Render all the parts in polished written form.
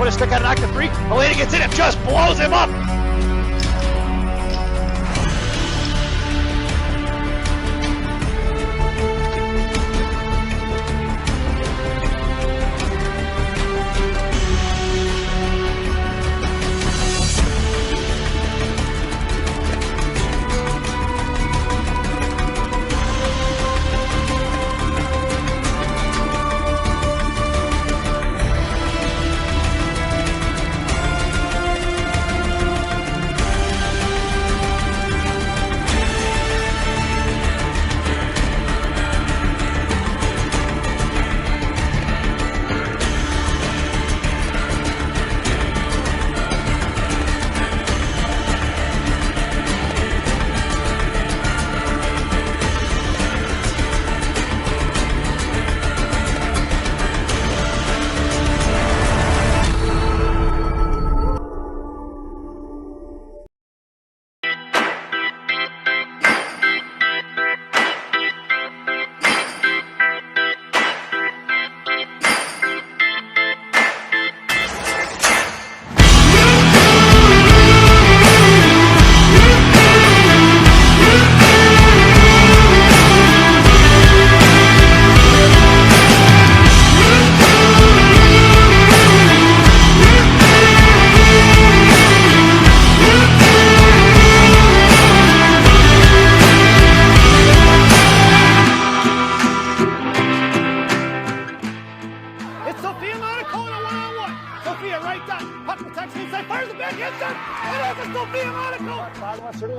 a stick out an active 3. Elena gets in and just blows him up.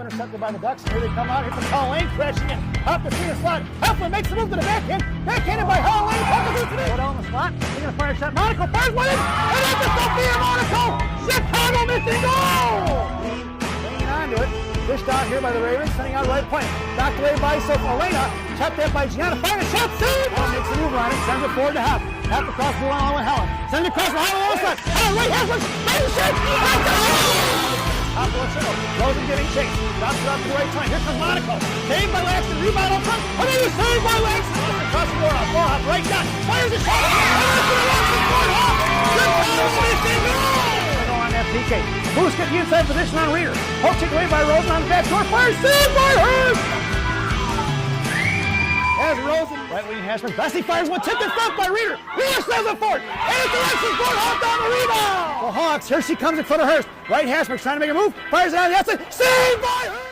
Intercepted by the Ducks. Here they come out. Here comes Halloween crashing in. Up the center slot. Helflin makes the move to the backhand. Backhanded by Halloween. Go down the slot. He's going to fire a shot. Monaco fires one in. And it's a Sophia Monaco. Chicago missing goal. Hanging on to it. Fished out here by the Ravens. Sending out right point. Knocked away by Elena. Tapped that by Gianna. Firing a shot. Save. Makes the move on it. Sends it forward to Hap. Hap across the line with Helen. Sends it across the line with Olsen. Helen right hand. Right shot. Top of the circle. Rosen getting chased. Drops it up to the right time. Here comes Monaco. Saved by Langston. Rebound up front. Oh, they were saved by Langston. Across the floor. Ball hop. Right shot. Fires a shot. On that PK. Moose get the inside position on Reader. Hook taken away by Rosen on the back door. Fires. Saved by Hurst. As Rosen. Right wing Hashman. Bessie fires one. Tipped in front by Reader. Reader says it forward. And it's Alexis Ford. Hawk down the rebound. The Hawks. Here she comes in front of Hurst. Right Hashman's trying to make a move. Fires it on the outside. Saved by Hurst.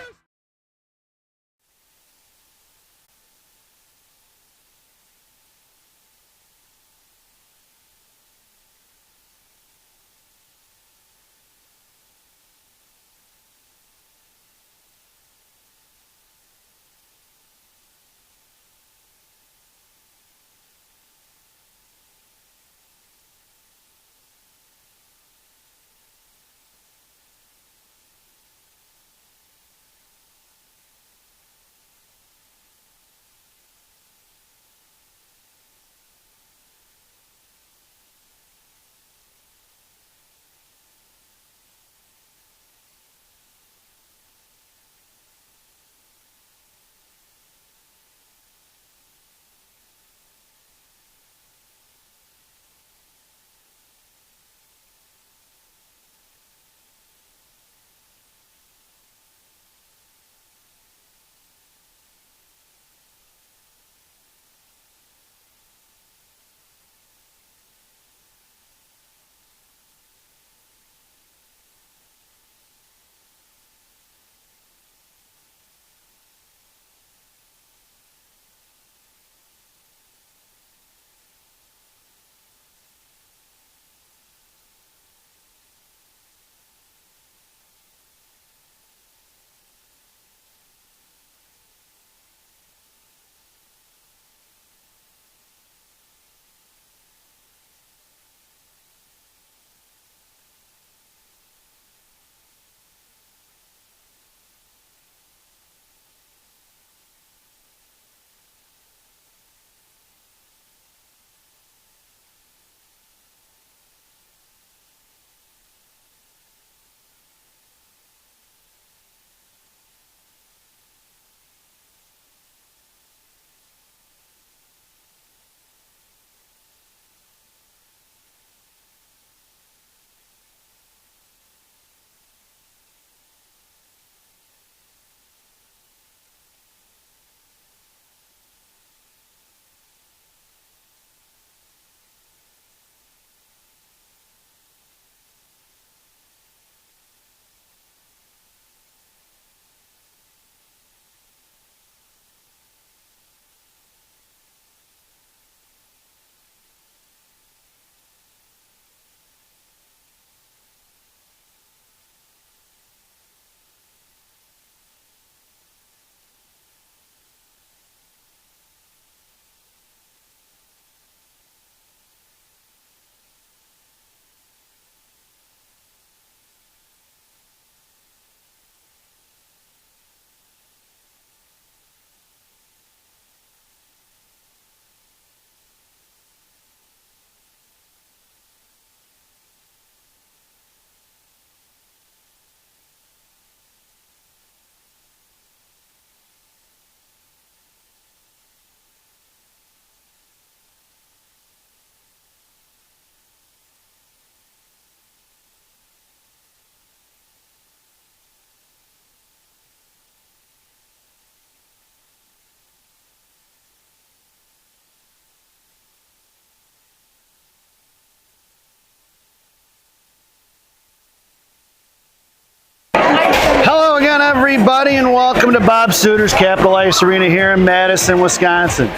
everybody, and welcome to Bob Suiter's Capital Ice Arena here in Madison, Wisconsin.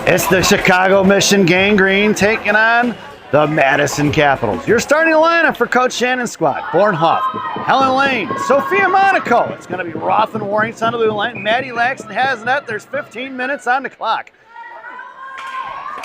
It's the Chicago Mission Gang Green taking on the Madison Capitals. Your starting lineup for Coach Shannon's squad: Bornhoff, Helen Lane, Sophia Monaco. It's going to be Roth and Warrington on the blue line. Maddie Laxton has net. There's 15 minutes on the clock.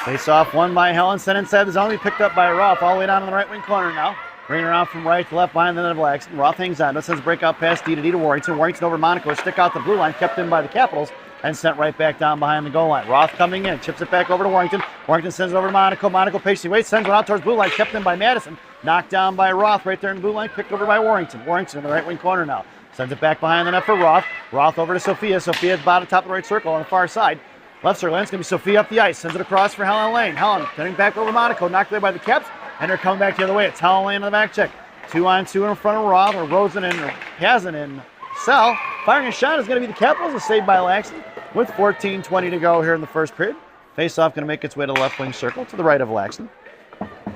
Face off won by Helen, sent inside the zone. Be picked up by Roth all the way down in the right wing corner now. Bringing around from right to left behind the net of Laxton. Roth hangs on. Sends breakout pass D to Warrington. Warrington over Monaco. Stick out the blue line. Kept in by the Capitals and sent right back down behind the goal line. Roth coming in. Chips it back over to Warrington. Warrington sends it over to Monaco. Monaco patiently waits. Sends it out towards blue line. Kept in by Madison. Knocked down by Roth right there in the blue line. Picked over by Warrington. Warrington in the right wing corner now. Sends it back behind the net for Roth. Roth over to Sophia. Sophia's bottom top of the right circle on the far side. Left circle. It's going to be Sophia up the ice. Sends it across for Helen Lane. Helen turning back over Monaco. Knocked away by the Caps. And they're coming back the other way. It's Helen Lane on the back check. 2-on-2 in front of Roth, or Rosen and Pazin and Sell. Firing a shot is going to be the Capitals, a save by Laxton with 14:20 to go here in the first period. Face-off going to make its way to the left wing circle to the right of Laxton.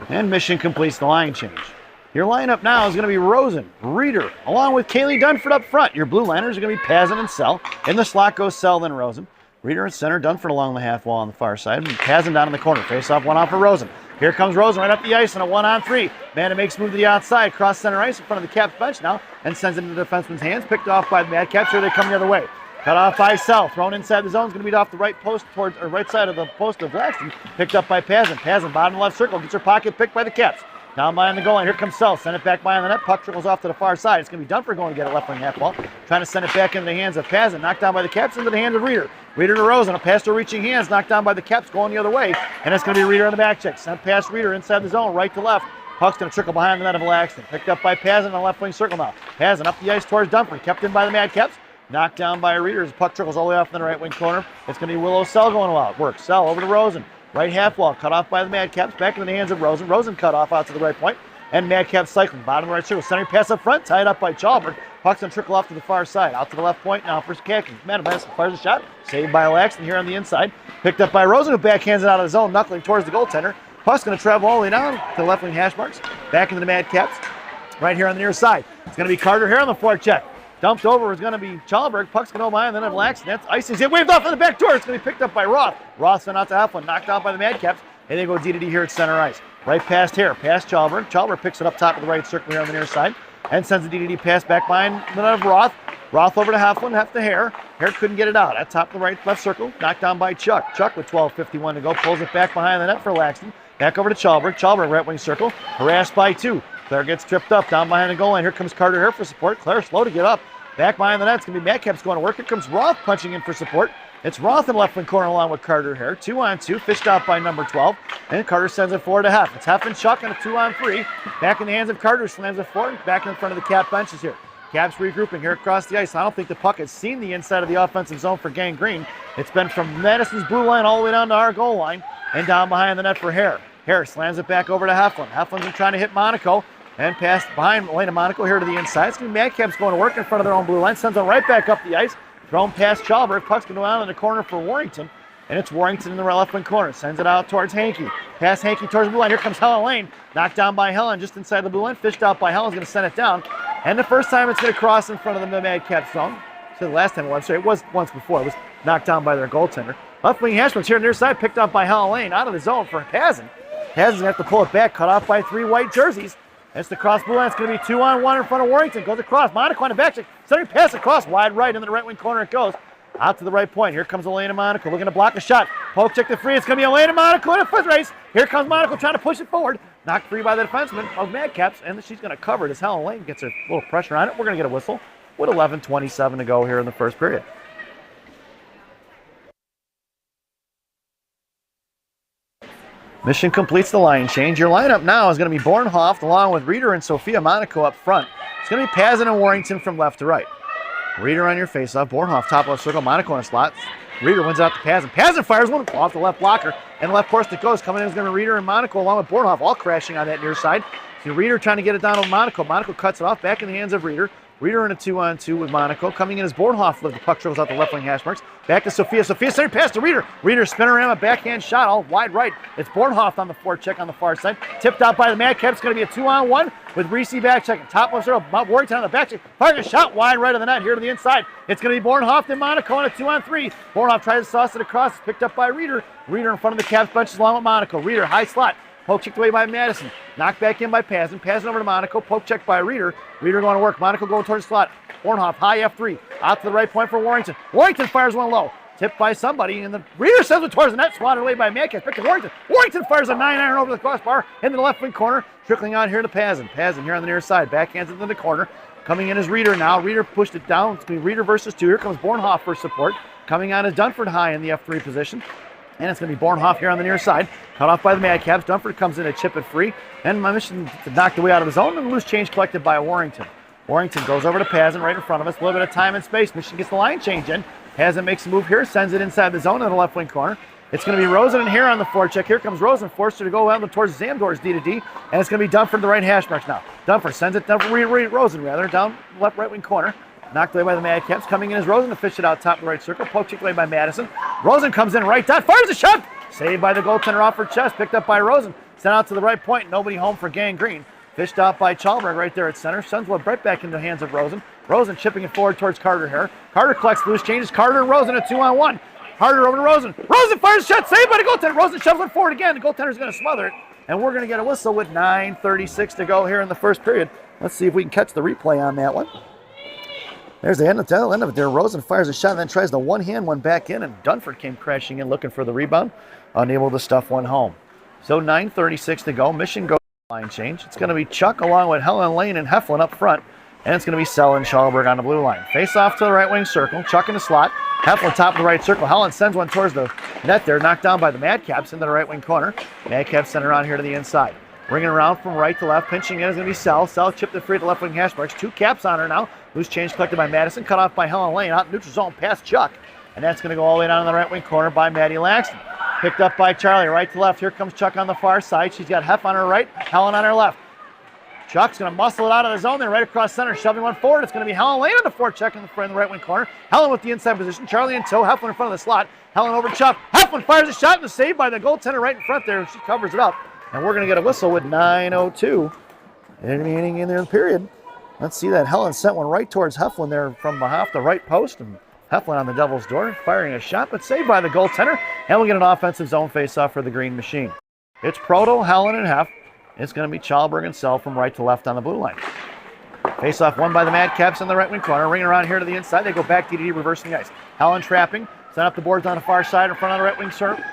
And Mission completes the line change. Your lineup now is going to be Rosen, Reeder, along with Kaylee Dunford up front. Your blue liners are going to be Pazin and Sell. In the slot goes Sell, then Rosen. Reeder in center, Dunford along the half wall on the far side. And Pazin down in the corner. Face-off one off for Rosen. Here comes Rosen right up the ice on a 1-on-3. Manda makes move to the outside, cross center ice in front of the Caps bench now, and sends it into the defenseman's hands. Picked off by the Mad Caps. Here they come the other way. Cut off by Sell. Thrown inside the zone. Is going to beat off the right post towards, or right side of the post of Laxton. Picked up by Pazin. Pazin bottom left circle. Gets her pocket picked by the Caps. Down behind the goal line. Here comes Sell. Send it back behind the net. Puck trickles off to the far side. It's going to be Dunford going to get a left wing half ball. Trying to send it back into the hands of Pazin. Knocked down by the Caps into the hands of Reeder. Reeder to Rosen. A pass to reaching hands. Knocked down by the Caps going the other way. And it's going to be Reeder on the back check. Sent past Reeder inside the zone. Right to left. Puck's going to trickle behind the net of Laxton. Picked up by Pazin on the left wing circle now. Pazin up the ice towards Dunford. Kept in by the Mad Caps. Knocked down by Reeder as the puck trickles all the way off in the right wing corner. It's going to be Willow Sell going wild. Work. Sell over to Rosen. Right half wall. Cut off by the Mad Caps. Back into the hands of Rosen. Rosen cut off out to the right point. And Madcap cycling, bottom right circle, centering pass up front, tied up by Chalbert. Puck's gonna trickle off to the far side, out to the left point now for Kakin. Madison fires a shot, saved by Laxton here on the inside. Picked up by Rosen, who backhands it out of the zone, knuckling towards the goaltender. Puck's gonna travel all the way down to the left wing hash marks, back into the Madcaps, right here on the near side. It's gonna be Carter here on the forecheck. Dumped over is gonna be Chalbert. Puck's gonna go behind the net of Laxton. That's icing. It waved off on the back door. It's gonna be picked up by Roth. Roth sent out to half one, knocked out by the Madcaps. And they go D to D here at center ice. Right past here, past Chalbert. Chalbert picks it up top of the right circle here on the near side and sends a D to D pass back behind the net of Roth. Roth over to Halfland, half to Hare. Hare couldn't get it out. At top of the right left circle, knocked down by Chuck. Chuck with 12:51 to go, pulls it back behind the net for Laxton. Back over to Chalbert. Chalbert right wing circle, harassed by two. Claire gets tripped up down behind the goal line. Here comes Carter Hare for support. Claire slow to get up. Back behind the net, it's going to be Madcaps going to work. Here comes Roth punching in for support. It's Roth in left wing corner along with Carter Hare. 2-on-2, fished out by number 12. And Carter sends it forward to Huff. It's Huff and Chuck on a 2-on-3. Back in the hands of Carter, who slams it forward. Back in front of the Cap benches here. Caps regrouping here across the ice. I don't think the puck has seen the inside of the offensive zone for Gang Green. It's been from Madison's blue line all the way down to our goal line and down behind the net for Hare. Hare slams it back over to Huffland. Huffland's trying to hit Monaco. And pass behind Elena Monaco here to the inside. It's going to be Madcaps going to work in front of their own blue line. Sends it right back up the ice. Thrown past Chalbert. Puck's going to go out in the corner for Warrington. And it's Warrington in the left wing corner. Sends it out towards Hankey. Pass Hankey towards the blue line. Here comes Helen Lane. Knocked down by Helen just inside the blue line. Fished out by Helen's going to send it down. And the first time it's going to cross in front of the Madcaps zone. So the last time it was once before. It was knocked down by their goaltender. Left wing Hashman's here on their side. Picked up by Helen Lane. Out of the zone for Pazin. Pazin have to pull it back. Cut off by 3 white jerseys. It's the cross blue line. It's going to be 2-on-1 in front of Warrington. Goes across. Monaco on the back check. Centering pass across. Wide right into the right wing corner it goes. Out to the right point. Here comes Elena Monaco looking to block a shot. Poke check to free. It's going to be Elena Monaco in a foot race. Here comes Monaco trying to push it forward. Knocked free by the defenseman of Madcaps. And she's going to cover it as Helen Lane gets her little pressure on it. We're going to get a whistle with 11:27 to go here in the first period. Mission completes the line change. Your lineup now is going to be Bornhoff along with Reeder and Sophia Monaco up front. It's going to be Pazin and Warrington from left to right. Reeder on your faceoff. Bornhoff top left circle. Monaco in a slot. Reeder wins out to Pazin. Pazin fires one off the left blocker. And left post it goes. Coming in is going to be Reeder and Monaco along with Bornhoff all crashing on that near side. So Reeder trying to get it down to Monaco. Monaco cuts it off back in the hands of Reeder. Reader in a 2-on-2 with Monaco. Coming in as Bornhoff, the puck travels out the left wing hash marks. Back to Sophia. Sophia center pass to Reader. Reader spinorama backhand shot, all wide right. It's Bornhoff on the forecheck on the far side. Tipped out by the Madcaps. It's going to be a 2-on-1 with Reese back checking. Top left circle. Warrington on the back check. Firing a shot wide right of the net here to the inside. It's going to be Bornhoff and Monaco on a 2-on-3. Bornhoff tries to sauce it across. It's picked up by Reader. Reader in front of the Caps benches along with Monaco. Reader high slot. Poke checked away by Madison. Knocked back in by Pazin. Pazin over to Monaco. Poke checked by Reader. Reader going to work. Monaco going towards the slot. Bornhoff, high F3. Out to the right point for Warrington. Warrington fires one low. Tipped by somebody, and the Reader sends it towards the net. Swatted away by Madcaps. Back to Warrington. Warrington fires a 9-iron over the crossbar into the left wing corner. Trickling out here to Pazin. Pazin here on the near side. Backhands into the corner. Coming in is Reader now. Reader pushed it down. It's going to be Reader versus 2. Here comes Bornhoff for support. Coming on is Dunford high in the F3 position. And it's going to be Bornhoff here on the near side. Cut off by the Madcaps. Dunford comes in to chip it free. And my mission to knock the way out of the zone. And loose change collected by Warrington. Warrington goes over to Pazin right in front of us. A little bit of time and space. Michigan gets the line change in. Pazin makes a move here. Sends it inside the zone in the left wing corner. It's going to be Rosen in here on the forecheck. Here comes Rosen. Forced her to go out towards Zamdor's D-to-D. And it's going to be Dunford the right hash marks now. Dunford sends it down for Rosen down left right wing corner. Knocked away by the Madcaps. Coming in is Rosen to fish it out top of the right circle. Poke checked away by Madison. Rosen comes in right dot. Fires a shot. Saved by the goaltender off her chest. Picked up by Rosen. Sent out to the right point. Nobody home for Gangrene. Fished out by Chalberg right there at center. Sends one right back into the hands of Rosen. Rosen chipping it forward towards Carter here. Carter collects loose changes. Carter and Rosen a 2-on-1. Carter over to Rosen. Rosen fires a shot. Saved by the goaltender. Rosen shoves it forward again. The goaltender's going to smother it. And we're going to get a whistle with 9:36 to go here in the first period. Let's see if we can catch the replay on that one. There's the end of it there. Rosen fires a shot and then tries to one-hand one back in, and Dunford came crashing in looking for the rebound, unable to stuff one home. So 9:36 to go. Mission goes line change. It's going to be Chuck along with Helen Lane and Heflin up front, and it's going to be Sell and Schalberg on the blue line. Face off to the right wing circle. Chuck in the slot. Heflin top of the right circle. Helen sends one towards the net there, knocked down by the Madcaps into the right wing corner. Madcaps send it around here to the inside. Ringing around from right to left. Pinching in is going to be Sell. Sell chipped it free at the left wing hash marks. 2 caps on her now. Loose change collected by Madison. Cut off by Helen Lane. Out in neutral zone past Chuck. And that's going to go all the way down in the right wing corner by Maddie Laxton. Picked up by Charlie. Right to left. Here comes Chuck on the far side. She's got Hef on her right. Helen on her left. Chuck's going to muscle it out of the zone there right across center. Shoving one forward. It's going to be Helen Lane on the forecheck in the right wing corner. Helen with the inside position. Charlie in tow. Heflin in front of the slot. Helen over Chuck. Heflin fires a shot and the save by the goaltender right in front there. She covers it up. And we're going to get a whistle with 9:02 remaining in the period. Let's see that. Helen sent one right towards Heflin there from behalf the right post. And Heflin on the Devil's door, firing a shot, but saved by the goaltender. And we get an offensive zone face-off for the Green Machine. It's Proto, Helen, and Hef. It's going to be Chalberg and Sell from right to left on the blue line. Face-off won by the Madcaps in the right wing corner. Ringing around here to the inside. They go back DDD, reversing the ice. Helen trapping. Sent up the boards on the far side in front of the right wing circle.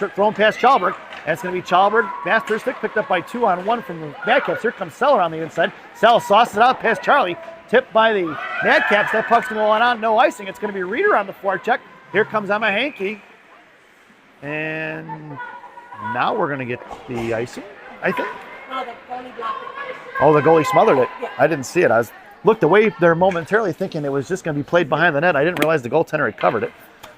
Thrown past Chalberg. And it's going to be Chalberg. Master stick picked up by 2-on-1 from the Madcaps. Here comes Sell on the inside. Sell sauces it out past Charlie. Tipped by the Madcaps. That puck's going to go on. No icing. It's going to be Reader on the forecheck. Here comes Emma Hankey. And now we're going to get the icing, I think. No, the goalie blocked it. Oh, the goalie smothered it. Yeah. I didn't see it. I looked away there momentarily thinking it was just going to be played behind the net. I didn't realize the goaltender had covered it.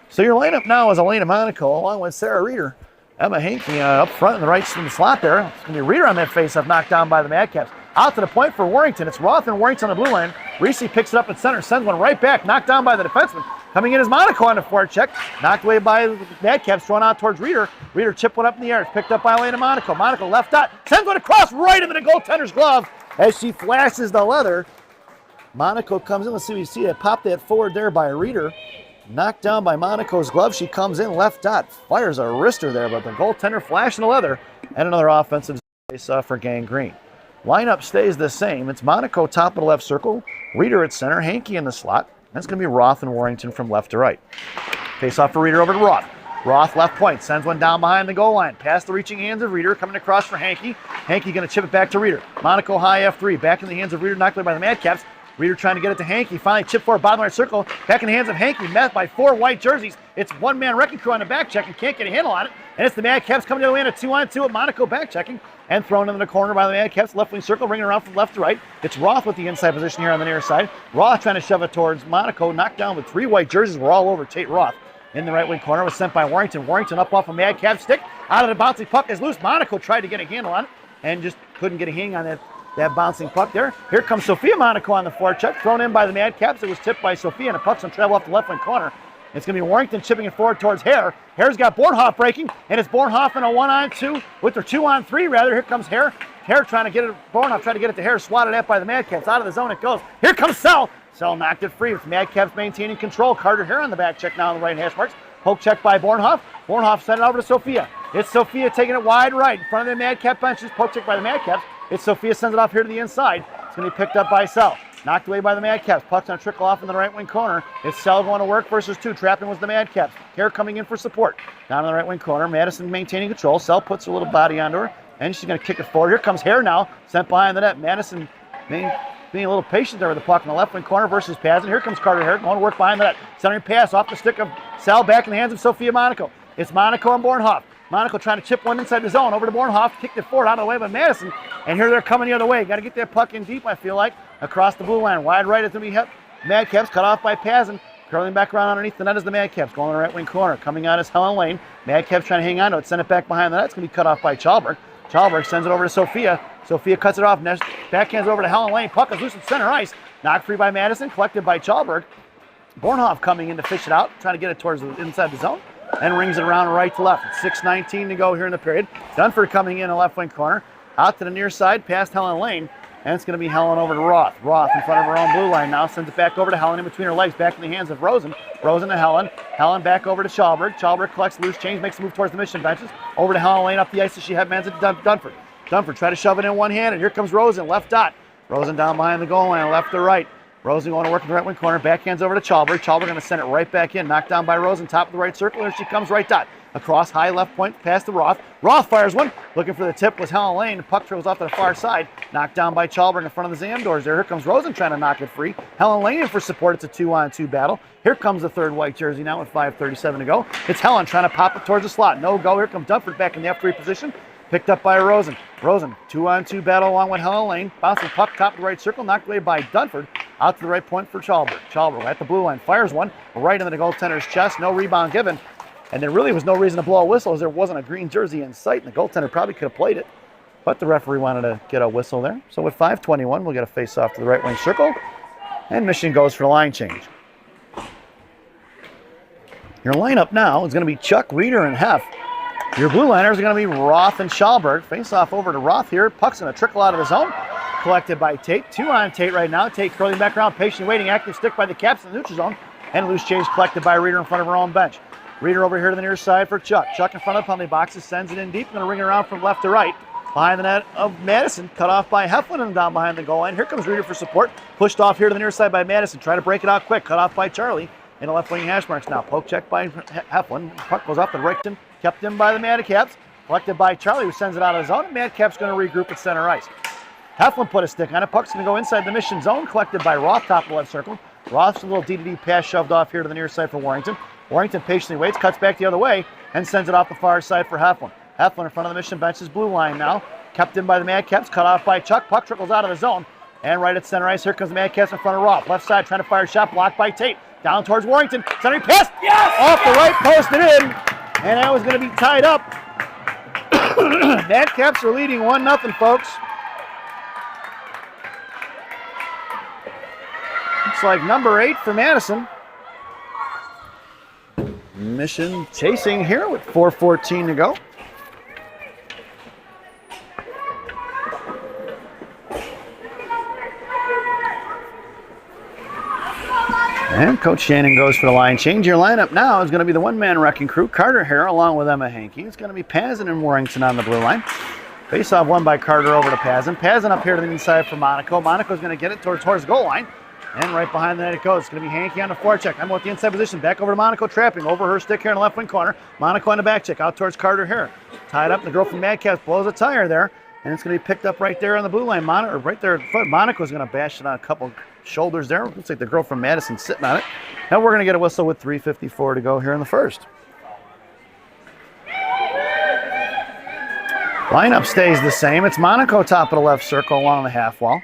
So your lineup now is Elena Monaco along with Sarah Reader. Emma Hankey up front in the right in the slot there. It's going to be Reader on that face-off, knocked down by the Madcaps. Out to the point for Warrington. It's Roth and Warrington on the blue line. Reese picks it up at center, sends one right back, knocked down by the defenseman. Coming in is Monaco on the forecheck. Knocked away by the Madcaps, thrown out towards Reader. Reader chipped one up in the air. It's picked up by Elena Monaco. Monaco left dot, sends one across right into the goaltender's glove as she flashes the leather. Monaco comes in. Let's see if you see it. Pop that forward there by Reader. Knocked down by Monaco's glove. She comes in left dot, fires a wrister there, but the goaltender flashing the leather. And another offensive face for Gangrene. Lineup stays the same. It's Monaco top of the left circle, Reader at center, Hankey in the slot. That's going to be Roth and Warrington from left to right. Face off for Reader over to Roth. Roth left point, sends one down behind the goal line. Past the reaching hands of Reader, coming across for Hankey. Hankey going to chip it back to Reader. Monaco high F3, back in the hands of Reader, knocked away by the Madcaps. Reader trying to get it to Hankey. Finally chipped forward, bottom right circle. Back in the hands of Hankey, met by 4 white jerseys. It's one-man wrecking crew on the back check and can't get a handle on it. And it's the Madcaps coming the other way in a 2-on-2 at Monaco back checking and thrown into the corner by the Madcaps. Left wing circle, ringing around from left to right. It's Roth with the inside position here on the near side. Roth trying to shove it towards Monaco. Knocked down with 3 white jerseys. We're all over Tate Roth. In the right wing corner was sent by Warrington. Warrington up off a Madcap stick. Out of the bouncy puck is loose. Monaco tried to get a handle on it and just couldn't get a hang on that that bouncing puck there. Here comes Sophia Monaco on the forecheck, thrown in by the Madcaps. It was tipped by Sophia, and the puck's going to travel off the left wing corner. It's going to be Warrington chipping it forward towards Hare. Hare's got Bornhoff breaking, and it's Bornhoff in a 1-on-2, with their 2-on-3 rather. Here comes Hare. Hare trying to get it, Bornhoff trying to get it to Hare, swatted at by the Madcaps. Out of the zone it goes. Here comes Sell. Sell knocked it free with the Madcaps maintaining control. Carter Hare on the back check now on the right hash marks. Poke check by Bornhoff. Bornhoff sent it over to Sophia. It's Sophia taking it wide right in front of the Madcap benches. Poke check by the Madcaps. It's Sophia sends it off here to the inside. It's going to be picked up by Sell. Knocked away by the Madcaps. Puck's going to trickle off in the right wing corner. It's Sell going to work versus 2. Trapping was the Madcaps. Hare coming in for support. Down in the right wing corner. Madison maintaining control. Sell puts her little body onto her, and she's going to kick it forward. Here comes Hare now. Sent behind the net. Madison being a little patient there with the puck in the left wing corner versus Pazin. Here comes Carter Hare going to work behind the net. Centering pass off the stick of Sell back in the hands of Sophia Monaco. It's Monaco and Bornhoff. Monaco trying to chip one inside the zone over to Bornhoff. Kicked it forward out of the way by Madison. And here they're coming the other way. Got to get that puck in deep, I feel like. Across the blue line. Wide right is going to be Madcaps. Cut off by Pazin. Curling back around underneath the net is the Madcaps. Going to the right wing corner. Coming out is Helen Lane. Madcaps trying to hang on to it. Send it back behind the net. It's going to be cut off by Chalberg. Chalberg sends it over to Sophia. Sophia cuts it off. Backhands over to Helen Lane. Puck is loose at center ice. Knocked free by Madison. Collected by Chalberg. Bornhoff coming in to fish it out. Trying to get it towards inside the zone. And rings it around right to left. 6:19 to go here in the period. Dunford coming in the left wing corner. Out to the near side, past Helen Lane. And it's going to be Helen over to Roth. Roth in front of her own blue line now. Sends it back over to Helen in between her legs. Back in the hands of Rosen. Rosen to Helen. Helen back over to Chalberg. Chalberg collects loose change. Makes a move towards the mission benches. Over to Helen Lane up the ice as she headmans it to Dunford. Dunford try to shove it in one hand. And here comes Rosen. Left dot. Rosen down behind the goal line. Left to right. Rosen going to work in the right wing corner. Backhands over to Chalberg. Chalberg going to send it right back in. Knocked down by Rosen. Top of the right circle. Here she comes. Right dot. Across high left point past the Roth. Roth fires one. Looking for the tip was Helen Lane. The puck throws off to the far side. Knocked down by Chalberg in front of the Zam doors there. Here comes Rosen trying to knock it free. Helen Lane in for support. It's a 2-on-2 battle. Here comes the third white jersey now with 5:37 to go. It's Helen trying to pop it towards the slot. No go. Here comes Dunford back in the F3 position. Picked up by Rosen. Rosen, 2-on-2 battle along with Helen Lane. Bouncing puck top of the right circle. Knocked away by Dunford. Out to the right point for Chalberg. Chalberg at the blue line. Fires one right into the goaltender's chest. No rebound given. And there really was no reason to blow a whistle as there wasn't a green jersey in sight. And the goaltender probably could have played it. But the referee wanted to get a whistle there. So with 5:21, we'll get a face-off to the right wing circle. And Michigan goes for the line change. Your lineup now is going to be Chuck, Reeder, and Heff. Your blue liners are going to be Roth and Chalberg. Face off over to Roth here. Puck's going to trickle out of the zone. Collected by Tate. 2 on Tate right now. Tate curling back around, patiently waiting. Active stick by the Caps in the neutral zone. And loose change collected by Reeder in front of her own bench. Reeder over here to the near side for Chuck. Chuck in front of the penalty boxes. Sends it in deep. Going to ring it around from left to right. Behind the net of Madison. Cut off by Heflin and down behind the goal line. Here comes Reeder for support. Pushed off here to the near side by Madison. Trying to break it out quick. Cut off by Charlie. In the left wing hash marks now. Poke check by Heflin. Puck goes off the right. Kept in by the Madcaps. Collected by Charlie, who sends it out of the zone. Madcap's going to regroup at center ice. Heflin put a stick on it. Puck's going to go inside the Mission zone. Collected by Roth, top of the left circle. Roth's a little D-to-D pass shoved off here to the near side for Warrington. Warrington patiently waits, cuts back the other way, and sends it off the far side for Heflin. Heflin in front of the Mission bench's blue line now. Kept in by the Madcaps, cut off by Chuck. Puck trickles out of the zone. And right at center ice, here comes the Madcaps in front of Roth. Left side trying to fire a shot, blocked by Tate. Down towards Warrington. Centering pass. Yes! Off the right post and in. And that was going to be tied up. Madcaps are leading 1-0, folks. Looks like number 8 for Madison. Mission chasing here with 4:14 to go. And Coach Shannon goes for the line change. Your lineup now is going to be the one-man wrecking crew. Carter Hare along with Emma Hankey. It's going to be Pazin and Warrington on the blue line. Face-off won by Carter over to Pazin. Pazin up here to the inside for Monaco. Monaco's going to get it towards the goal line. And right behind the net it goes. It's going to be Hankey on the forecheck. I'm with the inside position. Back over to Monaco, trapping over her stick here in the left wing corner. Monaco on the back check out towards Carter Hare. Tied up. The girl from Madcaps blows a tire there. And it's going to be picked up right there on the blue line. Right there at foot. Monaco's going to bash it on a couple shoulders there. Looks like the girl from Madison sitting on it. Now we're going to get a whistle with 3:54 to go here in the first. Lineup stays the same. It's Monaco top of the left circle along the half wall.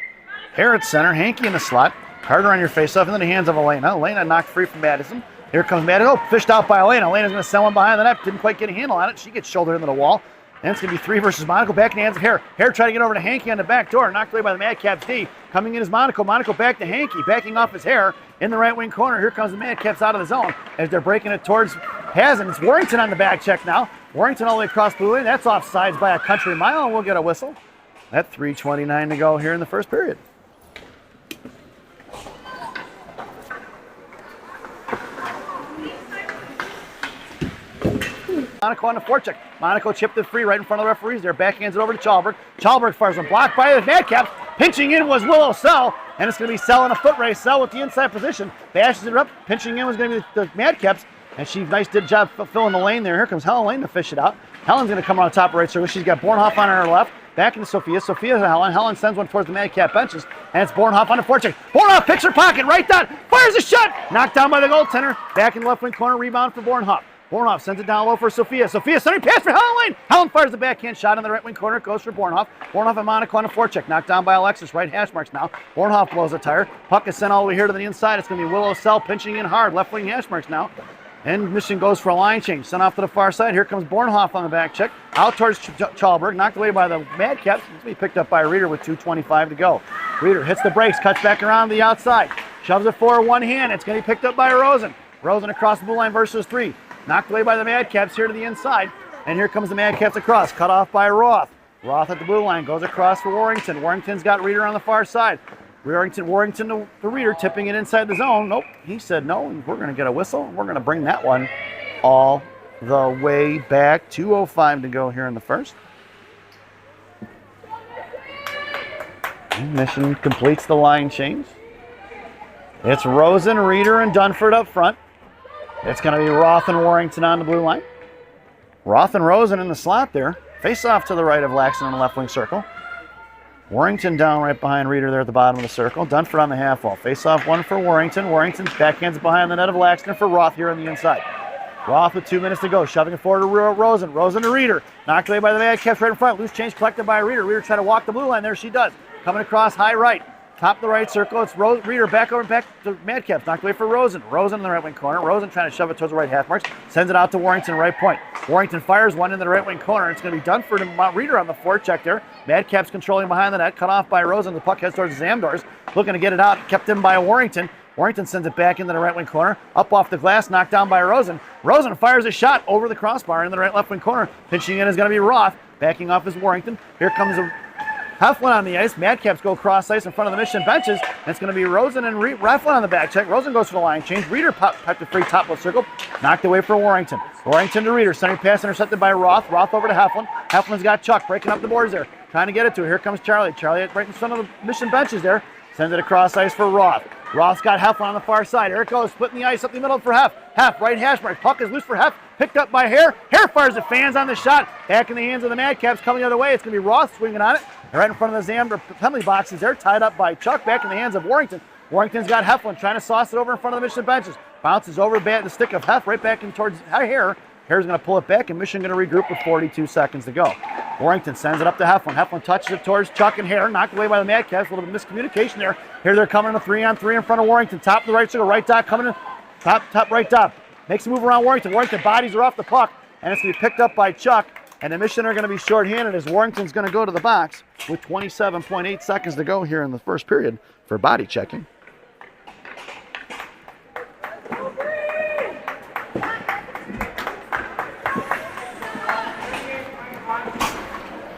Hare at center. Hankey in the slot. Carter on your face-off into the hands of Elena. Elena knocked free from Madison. Here comes Madison. Oh, fished out by Elena. Elena's going to send one behind the net. Didn't quite get a handle on it. She gets shouldered into the wall. And it's going to be 3 versus Monaco. Back in the hands of Hare. Hare trying to get over to Hankey on the back door. Knocked away by the Madcaps D. Coming in is Monaco. Monaco back to Hankey. Backing off his Hare in the right wing corner. Here comes the Madcaps out of the zone as they're breaking it towards Hazen. It's Warrington on the back check now. Warrington all the way across blue lane. That's offsides by a country mile, and we'll get a whistle. At 3:29 to go here in the first period. Monaco on the forecheck. Monaco chipped it free right in front of the referees there. Backhands it over to Chalberg. Chalberg fires one blocked by the Madcaps. Pinching in was Willow Sell, and it's going to be Sell in a foot race. Sell with the inside position. Bashes it up. Pinching in was going to be the Madcaps, and she did a job filling the lane there. Here comes Helen Lane to fish it out. Helen's going to come on the top right circle. She's got Bornhoff on her left. Back into Sophia. Sophia to Helen. Helen sends one towards the Madcap benches, and it's Bornhoff on the forecheck. Bornhoff picks her pocket. Right dot. Fires a shot. Knocked down by the goaltender. Back in the left wing corner. Rebound for Bornhoff. Bornhoff sends it down low for Sophia. Sophia sending pass for Helen Lane. Helen fires the backhand shot in the right wing corner. It goes for Bornhoff. Bornhoff and Monaco on the forecheck. Knocked down by Alexis. Right hash marks now. Bornhoff blows a tire. Puck is sent all the way here to the inside. It's going to be Willow Sell pinching in hard. Left wing hash marks now. And Mission goes for a line change. Sent off to the far side. Here comes Bornhoff on the back check. Out towards Chalberg. Knocked away by the Madcaps. It's going to be picked up by Reeder with 2:25 to go. Reeder hits the brakes. Cuts back around the outside. Shoves it forward one hand. It's going to be picked up by Rosen. Rosen across the blue line versus 3. Knocked away by the Madcaps here to the inside. And here comes the Madcaps across. Cut off by Roth. Roth at the blue line. Goes across for Warrington. Warrington's got Reeder on the far side. Warrington to Reeder, tipping it inside the zone. Nope. He said no, and we're going to get a whistle. We're going to bring that one all the way back. 2:05 to go here in the first. And Mission completes the line change. It's Rosen, Reeder, and Dunford up front. It's going to be Roth and Warrington on the blue line. Roth and Rosen in the slot there. Face off to the right of Laxton in the left wing circle. Warrington down right behind Reeder there at the bottom of the circle. Dunford on the half wall. Face off one for Warrington. Warrington's backhands behind the net of Laxton for Roth here on the inside. Roth with 2 minutes to go. Shoving it forward to Rosen. Rosen to Reeder. Knocked away by the Madcaps right in front. Loose change collected by Reeder. Reeder trying to walk the blue line. There she does. Coming across high right. Top of the right circle. It's Reeder back over back to Madcaps. Knocked away for Rosen. Rosen in the right wing corner. Rosen trying to shove it towards the right half marks. Sends it out to Warrington right point. Warrington fires one in the right wing corner. It's going to be Dunford and Reeder on the forecheck there. Madcaps controlling behind the net. Cut off by Rosen. The puck heads towards Zamdors. Looking to get it out. Kept in by Warrington. Warrington sends it back into the right wing corner. Up off the glass. Knocked down by Rosen. Rosen fires a shot over the crossbar in the right left wing corner. Pitching in is going to be Roth. Backing off is Warrington. Here comes a Heflin on the ice. Madcaps go cross ice in front of the Mission benches. And it's going to be Rosen and Heflin on the back check. Rosen goes for the line change. Reeder pecked the free top left circle. Knocked away for Warrington. Warrington to Reeder. Sending pass intercepted by Roth. Roth over to Heflin. Heflin's got Chuck breaking up the boards there. Trying to get it to it. Here comes Charlie. Charlie right in front of the Mission benches there. Sends it across ice for Roth. Roth's got Heflin on the far side. Here it goes. Splitting the ice up the middle for Hef. Hef, right hash mark. Puck is loose for Hef. Picked up by Hare. Hare fires the fans on the shot. Back in the hands of the Madcaps coming the other way. It's going to be Roth swinging on it. Right in front of the Zamdor penalty boxes there. Tied up by Chuck. Back in the hands of Warrington. Warrington's got Heflin trying to sauce it over in front of the Mission benches. Bounces over the stick of Hef right back in towards Hare. Hare's going to pull it back, and Mission going to regroup with 42 seconds to go. Warrington sends it up to Heflin. Heflin touches it towards Chuck and Hare. Knocked away by the Madcaps. A little bit of miscommunication there. Here they're coming in a 3-on-3 in front of Warrington. Top of the right circle. Right dot coming in. Top right dot. Makes a move around Warrington. Warrington bodies are off the puck, and it's going to be picked up by Chuck. And the Mission are going to be shorthanded as Warrington's going to go to the box with 27.8 seconds to go here in the first period for body checking.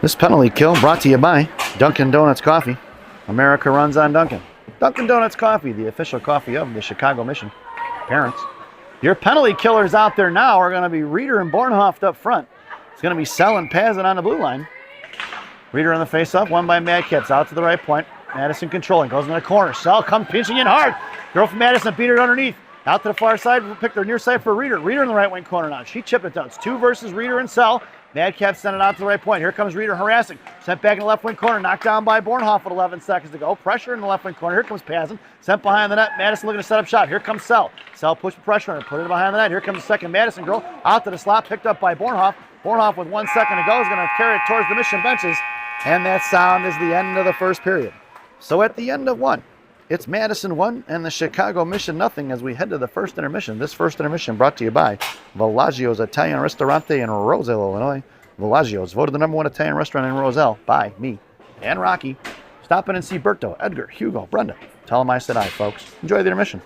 This penalty kill brought to you by Dunkin' Donuts Coffee. America runs on Dunkin'. Dunkin' Donuts Coffee, the official coffee of the Chicago Mission. Parents, your penalty killers out there now are going to be Reeder and Bornhoff up front. It's going to be Sell and Pazin on the blue line. Reeder on the face-off, won by Madcaps. Out to the right point. Madison controlling, goes in the corner. Sell comes pinching in hard. Girl from Madison beat it underneath. Out to the far side, picked her near side for Reeder. Reeder in the right wing corner now. She chipped it down. It's 2 versus Reeder and Sell. Madcaps sent it out to the right point. Here comes Reeder harassing. Sent back in the left wing corner. Knocked down by Bornhoff with 11 seconds to go. Pressure in the left wing corner. Here comes Pazin. Sent behind the net. Madison looking to set up shot. Here comes Sell. Sell pushed the pressure on her. Put it behind the net. Here comes the second Madison girl. Out to the slot. Picked up by Bornhoff. Bornhoff with 1 second to go is going to carry it towards the Mission benches. And that sound is the end of the first period. So at the end of one, it's Madison 1 and the Chicago Mission nothing as we head to the first intermission. This first intermission brought to you by Villaggio's Italian Ristorante in Roseville, Illinois. Villaggio's, voted the #1 Italian restaurant in Roselle by me and Rocky. Stop in and see Berto, Edgar, Hugo, Brenda. Tell them I said hi, folks. Enjoy the intermission.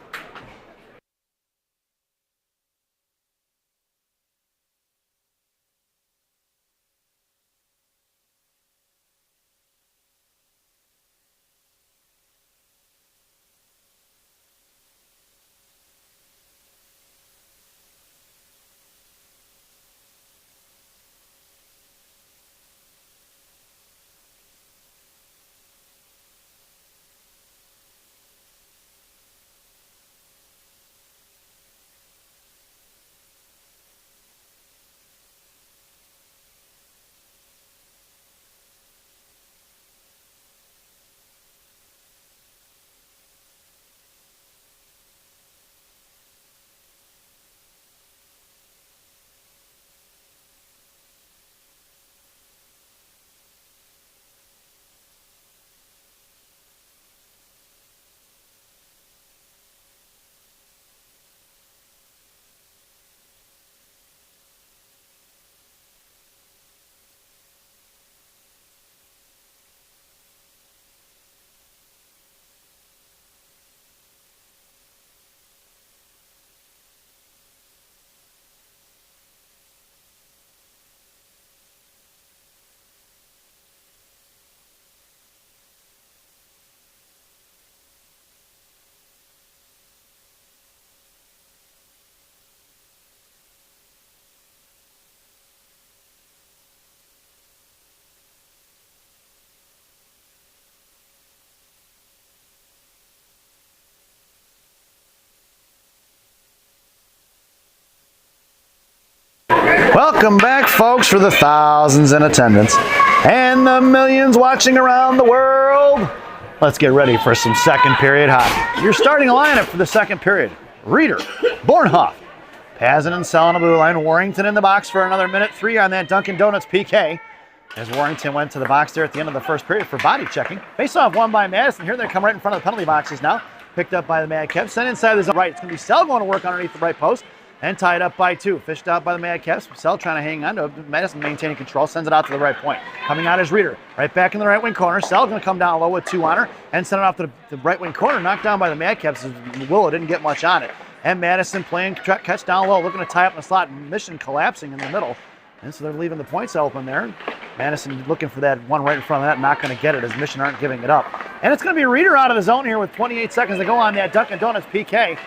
Welcome back, folks, for the thousands in attendance and the millions watching around the world. Let's get ready for some second period hockey. Your starting lineup for the second period: Reeder, Bornhoff, Pazin and Sell on the blue line, Warrington in the box for another minute 3 on that Dunkin' Donuts PK. As Warrington went to the box there at the end of the first period for body checking. Face-off won by Madison. Here they come right in front of the penalty boxes now. Picked up by the Madcaps. Sent inside the zone right. It's going to be Sell going to work underneath the right post. And tied up by 2. Fished out by the Madcaps. Sell trying to hang on to it. Madison maintaining control. Sends it out to the right point. Coming out is Reeder. Right back in the right wing corner. Sell going to come down low with 2 on her. And send it off to the right wing corner. Knocked down by the Madcaps. Willow didn't get much on it. And Madison playing catch down low. Looking to tie up in the slot. Mission collapsing in the middle. And so they're leaving the points open there. Madison looking for that one right in front of that. Not going to get it as Mission aren't giving it up. And it's going to be Reeder out of the zone here with 28 seconds to go on that Dunkin' Donuts PK.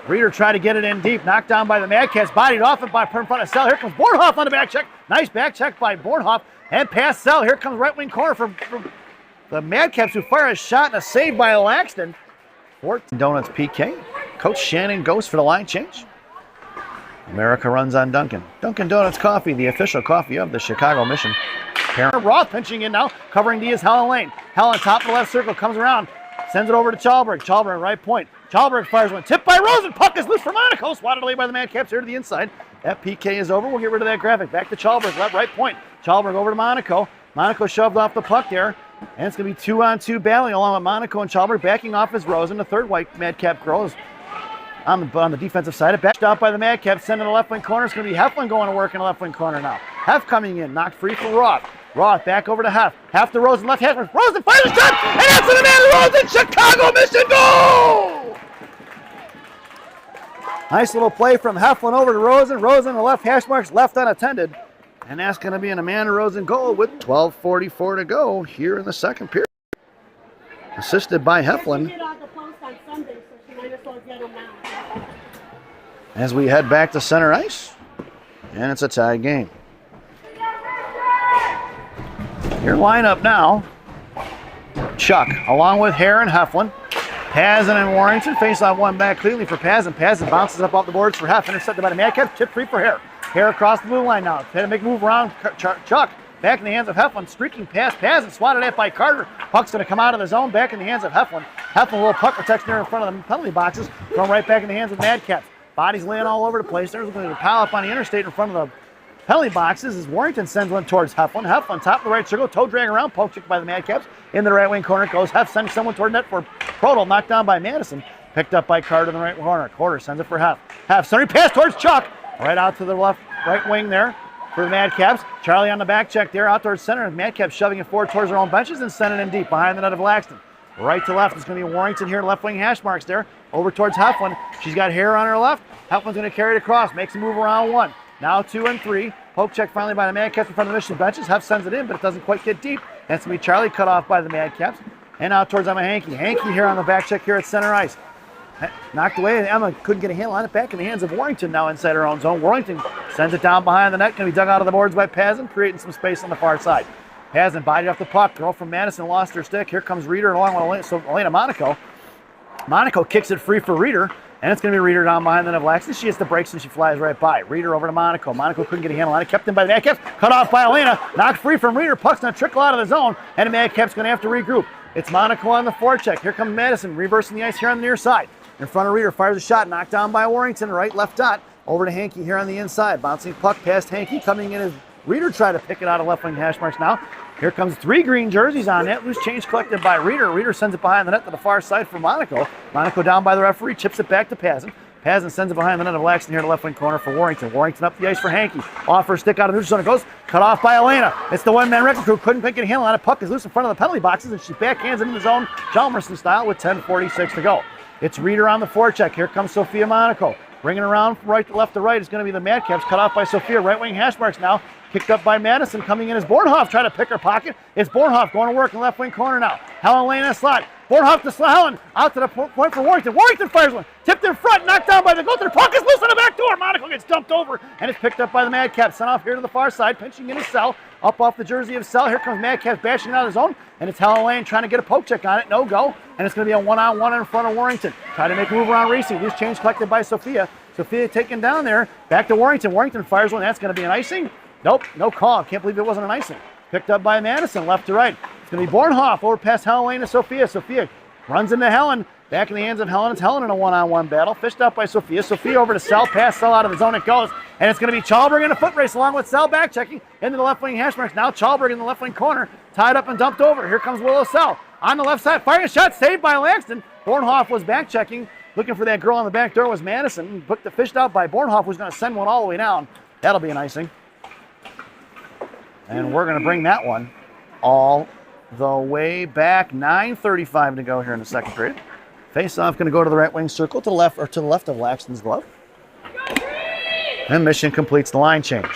Reeder tried to get it in deep, knocked down by the Madcats, bodied off it by in front of Sell. Here comes Bornhoff on the back check. Nice back check by Bornhoff and past Sell. Here comes right wing corner for the Madcaps, who fire a shot and a save by Laxton. 14 Donuts PK. Coach Shannon goes for the line change. America runs on Dunkin'. Dunkin' Donuts coffee, the official coffee of the Chicago Mission. Roth pinching in now, covering D is Helen Lane. Helen top of the left circle, comes around, sends it over to Chalberg. Chalberg right point. Chalberg fires one. Tipped by Rosen. Puck is loose for Monaco. Swatted away by the Madcaps here to the inside. That PK is over. We'll get rid of that graphic. Back to Chalberg. Left right point. Chalberg over to Monaco. Monaco shoved off the puck there. And it's going to be 2-on-2 battling along with Monaco and Chalberg. Backing off is Rosen. The third white Madcap girl is on the defensive side. It backed out by the Madcaps. Sending the left wing corner. It's going to be Heflin going to work in the left wing corner now. Hef coming in. Knocked free for Roth. Roth back over to Hef. Hef to Rosen. Left hand. Rosen fires a shot. And that's the man Rosen. Chicago Mission goal! Nice little play from Heflin over to Rosen. Rosen, the left hash marks left unattended. And that's going to be an Amanda Rosen goal with 12:44 to go here in the second period. Assisted by Heflin. As we head back to center ice. And it's a tie game. Your lineup now. Chuck, along with Hare and Heflin. Pazin and Warrington face off one back cleanly for Pazin. Pazin bounces up off the boards for Hef. Intercepted by the Madcaps. Tip free for Hare. Hare across the blue line now. Had to make a move around Chuck. Back in the hands of Heflin. Streaking past Pazin. Swatted at by Carter. Puck's going to come out of the zone. Back in the hands of Heflin. Heflin, a little puck protection there in front of the penalty boxes. Going right back in the hands of Madcaps. Bodies laying all over the place. There's going to pile up on the interstate in front of the penalty boxes as Warrington sends one towards Heflin. Heflin, top of the right circle, toe drag around, poke check by the Madcaps. In the right wing corner it goes. Hef sending someone toward net for Prodel, knocked down by Madison. Picked up by Carter in the right corner. Carter sends it for Hef. Hef, centering pass towards Chuck. Right out to the left, right wing there for the Madcaps. Charlie on the back check there, out towards center. Madcaps shoving it forward towards their own benches and sending it in deep behind the net of Laxton. Right to left, it's going to be Warrington here, left wing hash marks there. Over towards Heflin. She's got hair on her left. Heflin's going to carry it across, makes a move around 1. Now 2 and 3. Poke check finally by the Madcaps in front of the Mission benches. Hef sends it in, but it doesn't quite get deep. That's going to be Charlie cut off by the Madcaps. And out towards Emma Hankey. Hankey here on the back check here at center ice. Knocked away, and Emma couldn't get a handle on it. Back in the hands of Warrington now inside her own zone. Warrington sends it down behind the net. Going to be dug out of the boards by Pazin, creating some space on the far side. Pazin bodied off the puck. Girl from Madison lost her stick. Here comes Reeder along with Elena Monaco. Monaco kicks it free for Reeder, and it's going to be Reeder down behind the net of Laxton. She hits the brakes and she flies right by. Reeder over to Monaco. Monaco couldn't get a handle on it. Kept in by the Madcaps. Cut off by Elena. Knocked free from Reeder. Puck's going to trickle out of the zone, and the Madcaps going to have to regroup. It's Monaco on the forecheck. Here comes Madison, reversing the ice here on the near side. In front of Reeder, fires a shot, knocked down by Warrington, right, left dot. Over to Hankey here on the inside. Bouncing puck past Hankey, coming in as Reeder try to pick it out of left wing hash marks now. Here comes 3 green jerseys on net. Loose change collected by Reeder. Reeder sends it behind the net to the far side for Monaco. Monaco down by the referee, chips it back to Pazin. Pazin sends it behind the net of Laxton here to left wing corner for Warrington. Warrington up the ice for Hankey. Off her stick out of the neutral zone. It goes. Cut off by Elena. It's the one-man wrecking crew. Couldn't pick a handle on it. Puck is loose in front of the penalty boxes, and she backhands it in the zone, Chalmerson style, with 10:46 to go. It's Reeder on the forecheck. Here comes Sophia Monaco. Bringing around from right to left to right is going to be the Madcaps. Cut off by Sophia. Right wing hash marks now. Kicked up by Madison. Coming in as Bornhoff trying to pick her pocket. It's Bornhoff going to work in left wing corner now. Helen laying in a slot. Bornhoff to Helen. Out to the point for Warrington. Warrington fires one. Tipped in front. Knocked down by the goaltender. Puck is loose on the back door. Monaco gets dumped over. And it's picked up by the Madcaps. Sent off here to the far side. Pinching in his cell. Up off the jersey of Cell. Here comes Madcaps bashing out of his own. And it's Helen Lane trying to get a poke check on it. No go. And it's going to be a one-on-one in front of Warrington. Try to make a move around Reese. Loose change collected by Sophia. Sophia taken down there. Back to Warrington. Warrington fires one. That's going to be an icing. Nope, no call. Can't believe it wasn't an icing. Picked up by Madison, left to right. It's going to be Bornhoff over past Helen Lane to Sophia. Sophia runs into Helen. Back in the hands of Helen. It's Helen in a one-on-one battle. Fished up by Sophia. Sophia over to Cell. Pass Cell out of the zone. It goes. And it's going to be Chalberg in a foot race along with Cell back checking into the left wing hash marks. Now Chalberg in the left wing corner. Tied up and dumped over. Here comes Willow Cell. On the left side. Firing a shot. Saved by Langston. Bornhoff was back checking. Looking for that girl on the back door was Madison. Booked the fished out by Bornhoff, who's going to send one all the way down. That'll be an icing. And we're going to bring that one all the way back. 9:35 to go here in the second period. Face-off going to go to the right wing circle to the left of Laxton's glove. And Mission completes the line change.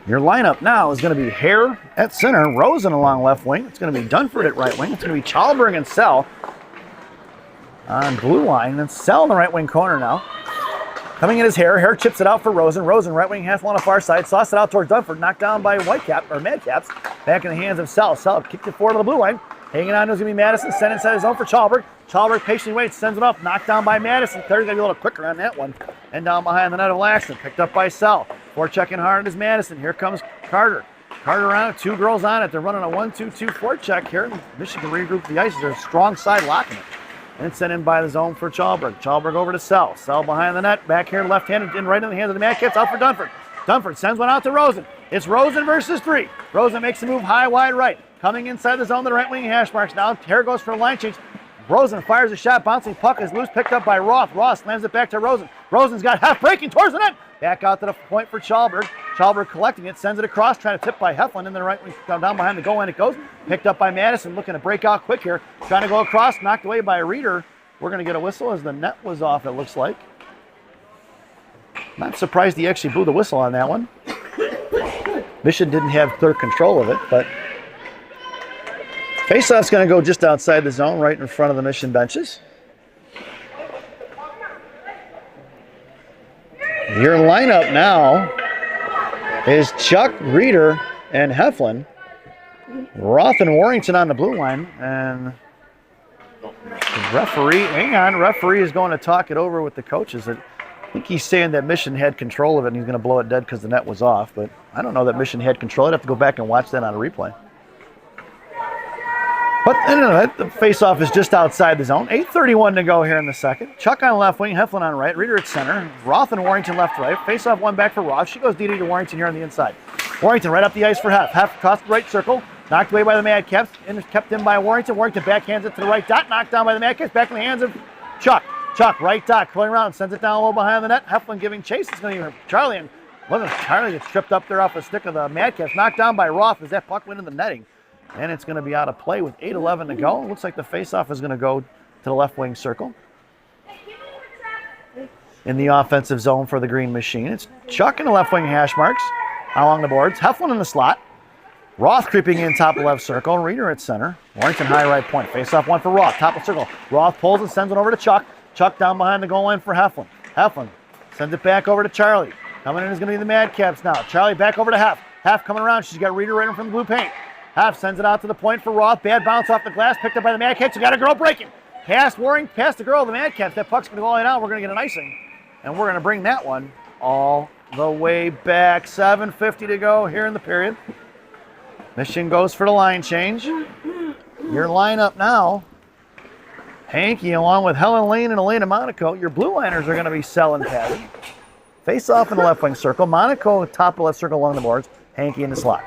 Your lineup now is going to be Hare at center, Rosen along left wing. It's going to be Dunford at right wing. It's going to be Chalberg and Cell on blue line. And Cell in the right wing corner now. Coming in his Hare. Hare chips it out for Rosen. Rosen, right wing half on the far side. Sauced it out towards Dunford. Knocked down by Madcaps. Back in the hands of Cell. Cell kicked it forward to the blue line. Hanging on is going to be Madison. Sent inside his zone for Chalberg. Chalberg patiently waits. Sends it up. Knocked down by Madison. Claire's going to be a little quicker on that one. And down behind the net of Laxton. Picked up by Cell. Forechecking hard is Madison. Here comes Carter. Carter on it. 2 girls on it. They're running a 1-2-2 forecheck here. Michigan regroup the ice. They're strong side locking it. And sent in by the zone for Chalberg. Chalberg over to Cell. Cell behind the net. Back here left-handed in right in the hands of the Madcaps. Out for Dunford. Dunford sends one out to Rosen. It's Rosen versus 3. Rosen makes a move high, wide right. Coming inside the zone, the right wing hash marks now. Hare goes for a line change. Rosen fires a shot. Bouncing puck is loose. Picked up by Roth. Roth slams it back to Rosen. Rosen's got half breaking towards the net. Back out to the point for Chalberg. Chalberg collecting it. Sends it across. Trying to tip by Heflin in the right wing. Down behind the goal line it goes. Picked up by Madison. Looking to break out quick here. Trying to go across. Knocked away by Reeder. We're going to get a whistle as the net was off, it looks like. Not surprised he actually blew the whistle on that one. Mission didn't have clear control of it, but faceoff's going to go just outside the zone, right in front of the Mission benches. Your lineup now is Chuck, Reeder, and Heflin. Roth and Warrington on the blue line, and referee is going to talk it over with the coaches. I think he's saying that Mission had control of it and he's going to blow it dead because the net was off, but I don't know that Mission had control. I'd have to go back and watch that on a replay. But anyway, the face-off is just outside the zone. 8:31 to go here in the second. Chuck on left wing, Heflin on right, Reeder at center, Roth and Warrington left right. Face-off one back for Roth. She goes DD to Warrington here on the inside. Warrington right up the ice for Hef. Hef across the right circle. Knocked away by the Madcaps, kept in by Warrington. Warrington backhands it to the right dot, knocked down by the Madcaps, back in the hands of Chuck. Chuck, right dot, going around, sends it down low behind the net. Heflin giving chase. It's going to be Charlie, and Charlie gets tripped up there off the stick of the Madcaps. Knocked down by Roth as that puck went in the netting. And it's going to be out of play with 8:11 to go. Looks like the faceoff is going to go to the left wing circle. In the offensive zone for the Green Machine. It's Chuck in the left wing hash marks along the boards. Heflin in the slot. Roth creeping in top of left circle. Reeder at center. Warrington high right point. Face-off one for Roth. Top of circle. Roth pulls and sends it over to Chuck. Chuck down behind the goal line for Heflin. Heflin sends it back over to Charlie. Coming in is going to be the Madcaps now. Charlie back over to Hef. Hef coming around. She's got Reeder right in from the blue paint. Hef sends it out to the point for Roth. Bad bounce off the glass. Picked up by the Madcaps. You got a girl breaking. Past Warrington. Past the girl of the Madcaps. That puck's going to go all the way down. We're going to get an icing. And we're going to bring that one all the way back. 7:50 to go here in the period. Mission goes for the line change. Your lineup now. Hankey along with Helen Lane and Elena Monaco. Your blue liners are going to be selling Patty. Face off in the left wing circle. Monaco top of left circle along the boards. Hankey in the slot.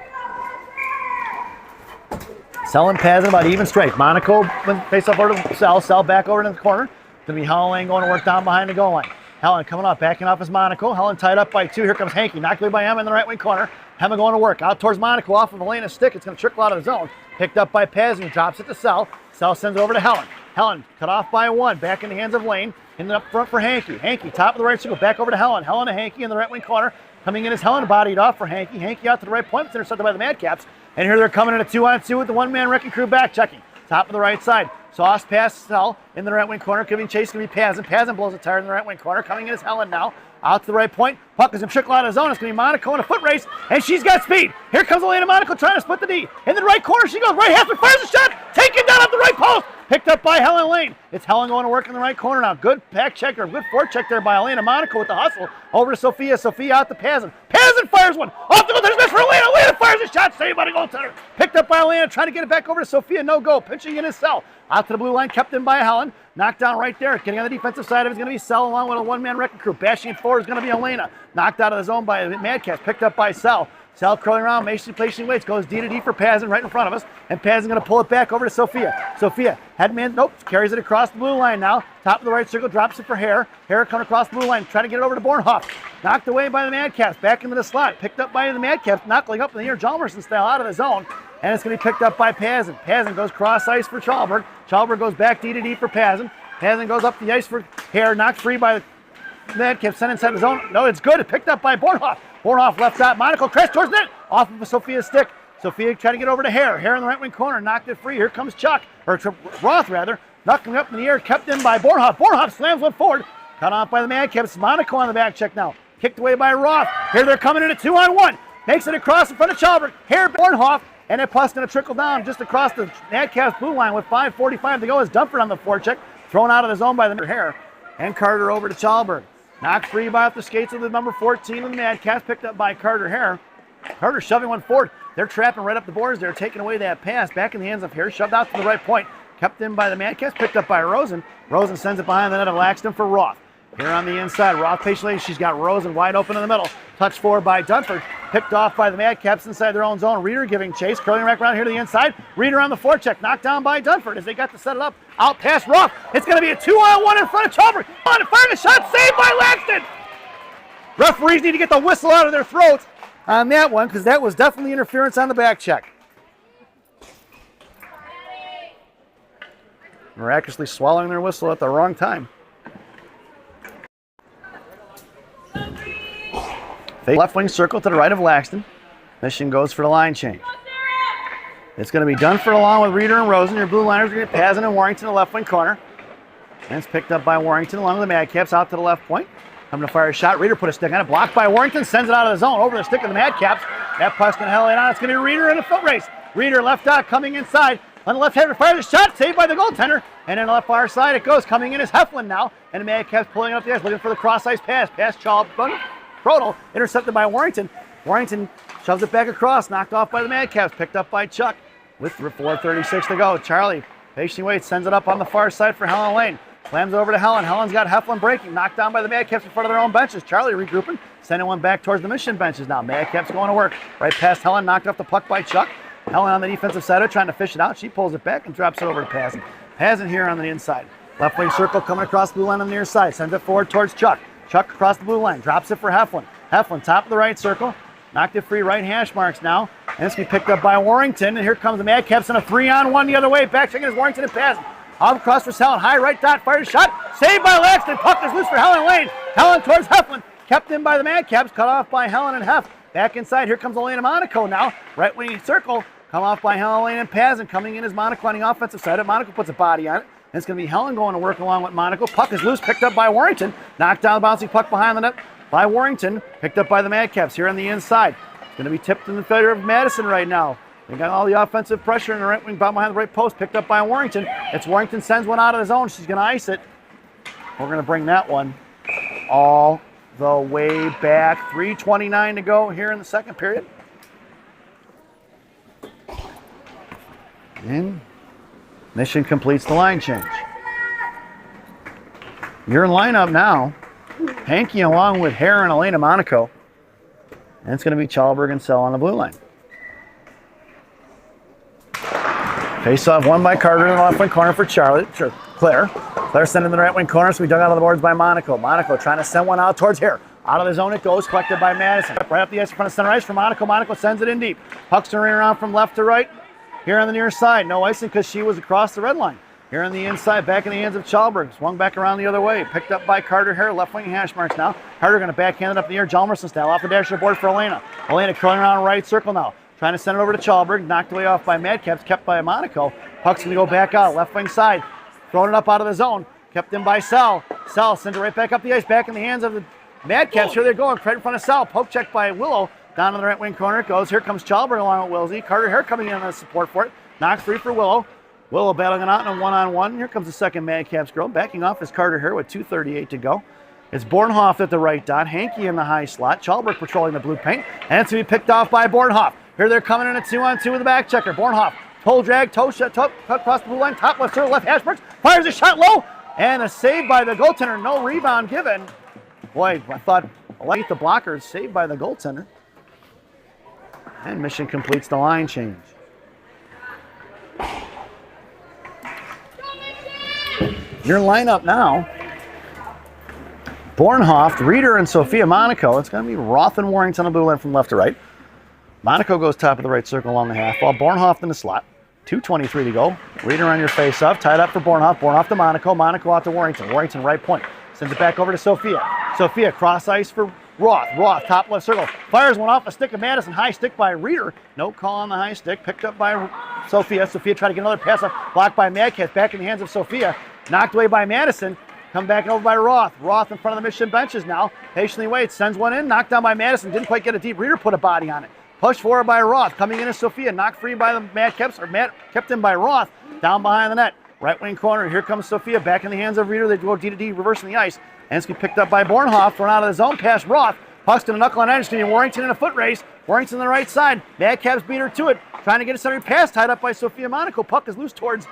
Selling Pazin about even strength. Monaco face off over to Sell back over to the corner. Going to be Helen Lane going to work down behind the goal line. Helen coming up, backing off is Monaco. Helen tied up by 2. Here comes Hankey. Knocked away by Emma in the right wing corner. Emma going to work. Out towards Monaco off of Elena's stick. It's going to trickle out of the zone. Picked up by Pazin. Drops it to Sell. Sell sends it over to Helen. Helen cut off by 1. Back in the hands of Lane. Ended up front for Hankey. Hankey top of the right circle. Back over to Helen. Helen to Hankey in the right wing corner. Coming in is Helen. Bodied off for Hankey. Hankey out to the right point. It's intercepted by the Madcaps. And here they're coming in a 2-on-2 with the one-man wrecking crew back checking. Top of the right side. Sauce pass Sell in the right wing corner. Giving chase going to be Pazin. Pazin blows a tire in the right wing corner. Coming in is Helen now. Out to the right point. Puck is going to trickle out of the zone. It's going to be Monaco in a foot race. And she's got speed. Here comes Elena Monaco trying to split the D. In the right corner. She goes right half and fires a shot. Taken down at the right post. Picked up by Helen Lane. It's Helen going to work in the right corner now. Good back check or good forecheck there by Elena Monaco with the hustle. Over to Sophia. Sophia out to Pazin. Pazin fires one. Off the goaltender's miss for Elena. Elena fires a shot. Saved by the goaltender. Picked up by Elena. Trying to get it back over to Sophia. No go. Pinching in his Sell. Out to the blue line. Kept in by Helen. Knocked down right there. Getting on the defensive side of it is going to be Sell along with a one-man wrecking crew. Bashing it forward is going to be Elena. Knocked out of the zone by Madcaps. Picked up by Sell. Sell curling around, patiently waits, goes D to D for Pazin right in front of us, and Pazin going to pull it back over to Sophia. Sophia, headman, nope, carries it across the blue line now. Top of the right circle, drops it for Hare. Hare coming across the blue line, trying to get it over to Bornhoff. Knocked away by the Madcaps, back into the slot. Picked up by the Madcaps, knuckling up in the air, Jalmerson style out of the zone, and it's going to be picked up by Pazin. Pazin goes cross ice for Chalberg. Chalberg goes back D to D for Pazin. Pazin goes up the ice for Hare, knocked free by the Madcaps, sent inside the zone. No, it's good. It's picked up by Bornhoff. Bornhoff left out. Monaco crashed towards net. Off of Sophia's stick. Sophia trying to get over to Hare. Hare in the right wing corner. Knocked it free. Here comes Chuck. Or Roth, rather. Knuckling up in the air. Kept in by Bornhoff. Bornhoff slams one forward. Cut off by the Madcaps. Monaco on the back check now. Kicked away by Roth. Here they're coming in a 2-on-1. Makes it across in front of Chalberg. Hare, Bornhoff. And that puck's going to trickle down just across the Madcaps blue line with 5:45 to go. As Dunford on the forecheck. Thrown out of the zone by the Hare. And Carter over to Chalberg. Knocked free by off the skates of the number 14 of the Madcaps, picked up by Carter Hare. Carter shoving one forward. They're trapping right up the boards. They're taking away that pass. Back in the hands of Hare, shoved out to the right point. Kept in by the Madcaps, picked up by Rosen. Rosen sends it behind the net of Laxton for Roth. Here on the inside, Roth patiently, she's got Rosen wide open in the middle. Touch forward by Dunford. Picked off by the Madcaps inside their own zone. Reeder giving chase, curling back around here to the inside. Reeder on the forecheck, knocked down by Dunford as they got to set it up. Out past Roth. It's going to be a 2-on-1 in front of Chalberg. On to fire the shot, saved by Laxton. Referees need to get the whistle out of their throats on that one because that was definitely interference on the back check. Miraculously swallowing their whistle at the wrong time. Left wing circle to the right of Laxton. Mission goes for the line change. It's going to be Dunford along with Reeder and Rosen. Your blue liners are going to get Pazin and Warrington in the left wing corner. And it's picked up by Warrington along with the Madcaps out to the left point. Coming to fire a shot. Reeder put a stick on it. Blocked by Warrington. Sends it out of the zone. Over the stick of the Madcaps. That puck's going to hell it on. It's going to be Reeder in a foot race. Reeder left out coming inside. On the left hand, fire the shot. Saved by the goaltender. And in the left far side it goes. Coming in is Heflin now. And the Madcaps pulling it up the ice. Looking for the cross ice pass. Pass Chalberg. Brodel. Intercepted by Warrington. Warrington shoves it back across. Knocked off by the Madcaps. Picked up by Chuck. With 4:36 to go. Charlie patiently waits. Sends it up on the far side for Helen Lane. Slams over to Helen. Helen's got Heflin breaking. Knocked down by the Madcaps in front of their own benches. Charlie regrouping. Sending one back towards the Mission benches now. Madcaps going to work. Right past Helen. Knocked off the puck by Chuck. Helen on the defensive side trying to fish it out. She pulls it back and drops it over to Pazin. Pazin here on the inside. Left wing circle coming across the blue line on the near side. Sends it forward towards Chuck. Chuck across the blue line. Drops it for Heflin. Heflin, top of the right circle. Knocked it free, right hash marks now. And it's going to be picked up by Warrington. And here comes the Madcaps on a 3-on-1 the other way. Back checking is Warrington and passing. Out across for Helen. High right dot. Fired a shot. Saved by Laxton. Puck is loose for Helen Lane. Helen towards Heflin. Kept in by the Madcaps. Cut off by Helen and Hef. Back inside. Here comes Elena Monaco now. Right wing circle. Come off by Helen Lane and Pazin. Coming in is Monaco on the offensive side. Monaco puts a body on it. And it's going to be Helen going to work along with Monaco. Puck is loose. Picked up by Warrington. Knocked down the bouncing puck behind the net by Warrington. Picked up by the Madcaps here on the inside. It's going to be tipped in the favor of Madison right now. They got all the offensive pressure in the right wing behind the right post. Picked up by Warrington. It's Warrington sends one out of the zone. She's going to ice it. We're going to bring that one all the way back. 3:29 to go here in the second period. And Mission completes the line change. Your lineup now, Hanky along with Hare and Elena Monaco. And it's going to be Chalberg and Sell on the blue line. Face-off won by Carter in the left wing corner for Claire. Claire sent in the right wing corner, so we dug out of the boards by Monaco. Monaco trying to send one out towards Hare. Out of the zone it goes, collected by Madison. Right up the ice in front of center ice for Monaco. Monaco sends it in deep. Puck's turning around from left to right. Here on the near side, no icing because she was across the red line. Here on the inside, back in the hands of Chalberg. Swung back around the other way. Picked up by Carter Hare, left wing hash marks now. Carter going to backhand it up the air. Jalmerson style off the dash of the board for Elena. Elena curling around right circle now. Trying to send it over to Chalberg. Knocked away off by Madcaps, kept by Monaco. Puck's going to go back out, left wing side. Throwing it up out of the zone. Kept in by Sell. Sell sends it right back up the ice, back in the hands of the Madcaps. Here they're going, right in front of Sell. Poke check by Willow. Down in the right wing corner it goes. Here comes Chalberg along with Wilsey. Carter Hare coming in on the support for it. Knocked free for Willow. Willow battling it out in a one-on-one. Here comes the second Madcaps girl. Backing off is Carter Hare with 2:38 to go. It's Bornhoff at the right dot. Hanky in the high slot. Chalberg patrolling the blue paint. And it's to be picked off by Bornhoff. Here they're coming in a 2-on-2 with the back checker. Bornhoff, toe drag, toe shot, cut across the blue line. Top left circle, left hash marks. Fires a shot low. And a save by the goaltender. No rebound given. Boy, I thought I'll the blockers. Saved by the goaltender. And Mission completes the line change. Your lineup now, Bornhoff, Reeder, and Sophia Monaco. It's going to be Roth and Warrington on the blue line from left to right. Monaco goes top of the right circle along the half wall. Bornhoff in the slot. 2:23 to go. Reeder on your face-off. Tied up for Bornhoff. Bornhoff to Monaco. Monaco out to Warrington. Warrington right point. Sends it back over to Sophia. Sophia cross ice for Roth. Roth top left circle. Fires one off a stick of Madison. High stick by Reeder. No call on the high stick. Picked up by Sophia. Sophia tried to get another pass off. Blocked by Madcats. Back in the hands of Sophia. Knocked away by Madison. Come back over by Roth. Roth in front of the Mission benches now. Patiently waits. Sends one in. Knocked down by Madison. Didn't quite get a deep. Reeder put a body on it. Pushed forward by Roth. Coming in is Sophia. Knocked free by the Madcaps. Kept in by Roth. Down behind the net. Right wing corner. Here comes Sophia. Back in the hands of Reeder. They go D to D. Reversing the ice. And it's going to be picked up by Bornhoff. Thrown out of the zone. Past Roth. Puck's going to knuckle on edge. It's going to be Warrington in a foot race. Warrington on the right side. Madcaps beat her to it. Trying to get a center pass. Tied up by Sophia Monaco. Puck is loose towards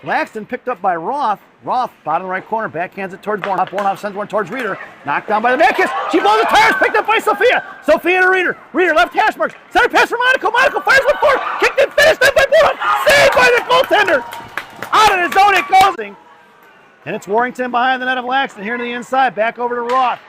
Laxton. Picked up by Roth. Roth, bottom right corner. Backhands it towards Bornhoff. Bornhoff sends one towards Reeder. Knocked down by the Madcaps. She blows the tires. Picked up by Sophia. Sophia to Reeder. Reeder left hash marks. Center pass for Monaco. Monaco fires one forward. Kicked and finished up by Bornhoff. Saved by the goaltender. Out of the zone it goes. And it's Warrington behind the net of Laxton. Here to the inside. Back over to Roth.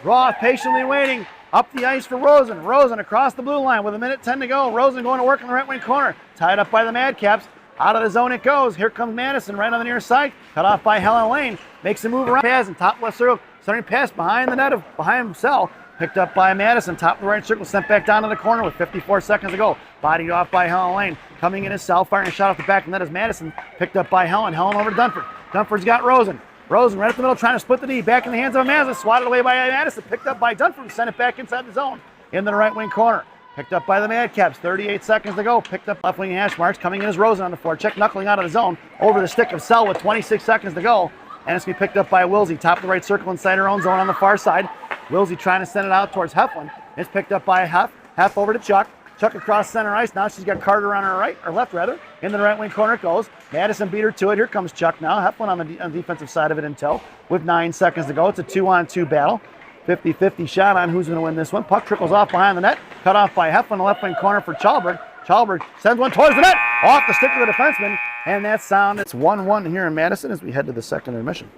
Roth patiently waiting. Up the ice for Rosen. Rosen across the blue line with 1:10 to go. Rosen going to work in the right wing corner. Tied up by the Madcaps. Out of the zone it goes. Here comes Madison right on the near side. Cut off by Helen Lane. Makes a move around. Pass and top left circle. Centering pass behind the net of behind himself. Picked up by Madison. Top of the right circle. Sent back down to the corner with 54 seconds to go. Bodied off by Helen Lane. Coming in is Sal firing a shot off the back of the net is Madison. Picked up by Helen. Helen over to Dunford. Dunford's got Rosen. Rosen right at the middle trying to split the D. Back in the hands of Madison. Swatted away by Madison. Picked up by Dunford. Sent it back inside the zone. Into the right wing corner. Picked up by the Madcaps. 38 seconds to go. Picked up left wing hash marks. Coming in is Rosen on the floor. Check knuckling out of the zone. Over the stick of Sell with 26 seconds to go. And it's going to be picked up by Wilsey. Top of the right circle inside her own zone on the far side. Wilsey trying to send it out towards Heflin. It's picked up by Hef. Hef over to Chuck. Chuck across center ice. Now she's got Carter on her right, or left rather. In the right wing corner it goes. Madison beat her to it. Here comes Chuck now. Heflin on the defensive side of it in tow with 9 seconds to go. It's a 2-on-2 battle. 50-50 shot on who's going to win this one. Puck trickles off behind the net. Cut off by Heflin, the left wing corner for Chalberg. Chalberg sends one towards the net. Off the stick of the defenseman. And that sound, it's 1-1 here in Madison as we head to the second intermission.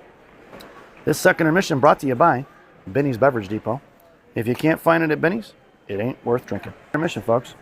This second intermission brought to you by Benny's Beverage Depot. If you can't find it at Benny's, it ain't worth drinking. Intermission, folks.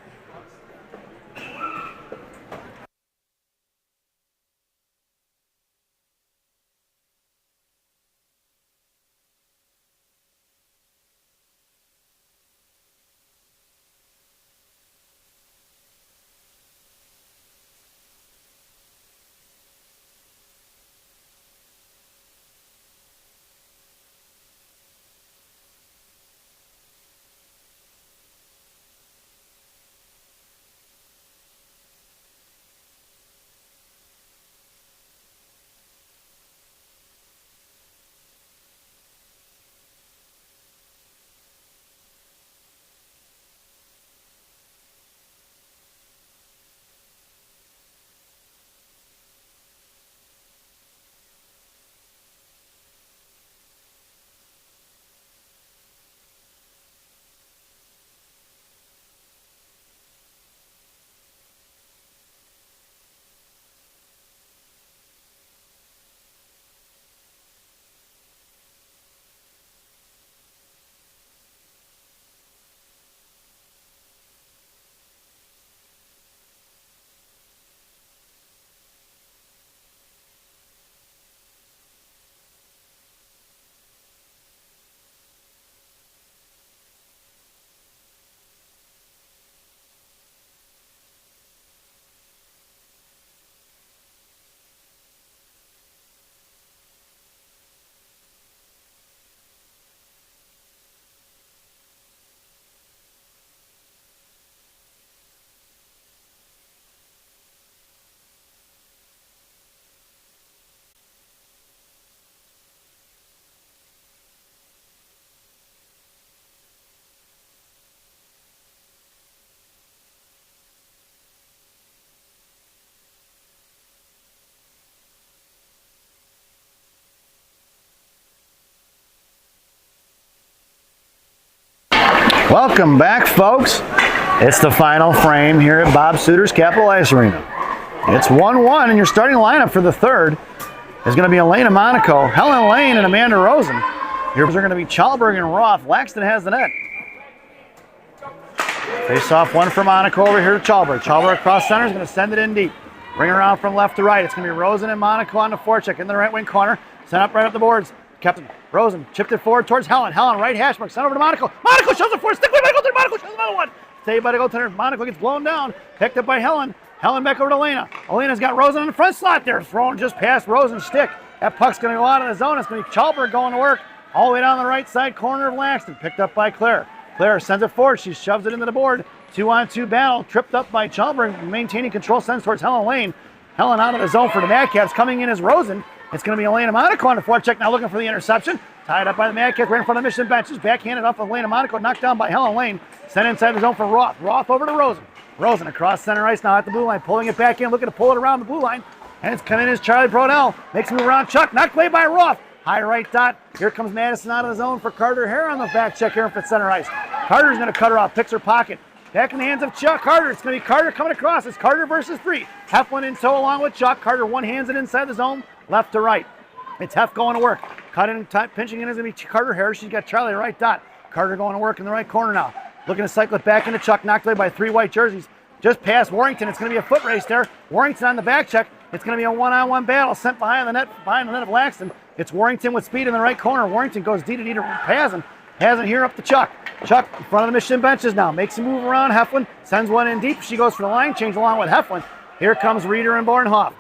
Welcome back, folks. It's the final frame here at Bob Suiter's Capital Ice Arena. It's 1-1, and your starting lineup for the third is going to be Elena Monaco, Helen Lane, and Amanda Rosen. Yours are going to be Chalberg and Roth. Laxton has the net. Face off one for Monaco over here to Chalberg. Chalberg across center is going to send it in deep. Bring it around from left to right. It's going to be Rosen and Monaco on the forecheck in the right wing corner. Sent up right up the boards. Captain Rosen chipped it forward towards Helen. Helen, right hash mark, sent over to Monaco. Monaco shoves it forward. Stick with Monaco. Monaco shoves another one. Saved by the goaltender. Monaco gets blown down. Picked up by Helen. Helen back over to Elena. Elena's got Rosen in the front slot there. Thrown just past Rosen's stick. That puck's going to go out of the zone. It's going to be Chalberg going to work all the way down the right side corner of Laxton. Picked up by Claire. Claire sends it forward. She shoves it into the board. 2-on-2 battle. Tripped up by Chalberg. Maintaining control. Sends towards Helen Lane. Helen out of the zone for the Madcaps. Coming in is Rosen. It's going to be Elena Monaco on the forecheck now looking for the interception. Tied up by the Madcaps right in front of the mission benches. Backhanded off of Elena Monaco. Knocked down by Helen Lane. Sent inside the zone for Roth. Roth over to Rosen. Rosen across center ice now at the blue line. Pulling it back in. Looking to pull it around the blue line. And it's coming in as Charlie Brodell. Makes a move around Chuck. Knocked away by Roth. High right dot. Here comes Madison out of the zone for Carter Hare on the back check here for center ice. Carter's going to cut her off. Picks her pocket. Back in the hands of Chuck Carter. It's going to be Carter coming across. It's Carter versus three. Heflin in tow along with Chuck. Carter one hands it inside the zone. Left to right. It's Hef going to work. Cutting and pinching in is going to be Carter Hare. She's got Charlie right dot. Carter going to work in the right corner now. Looking to cycle it back into Chuck. Knocked away by three white jerseys. Just past Warrington. It's going to be a foot race there. Warrington on the back check. It's going to be a one-on-one battle sent behind the net of Laxton. It's Warrington with speed in the right corner. Warrington goes D to D to Pazin. Pazin here up to Chuck. Chuck in front of the Michigan benches now. Makes a move around Heflin. Sends one in deep. She goes for the line change along with Heflin. Here comes Reeder and Bornhoff.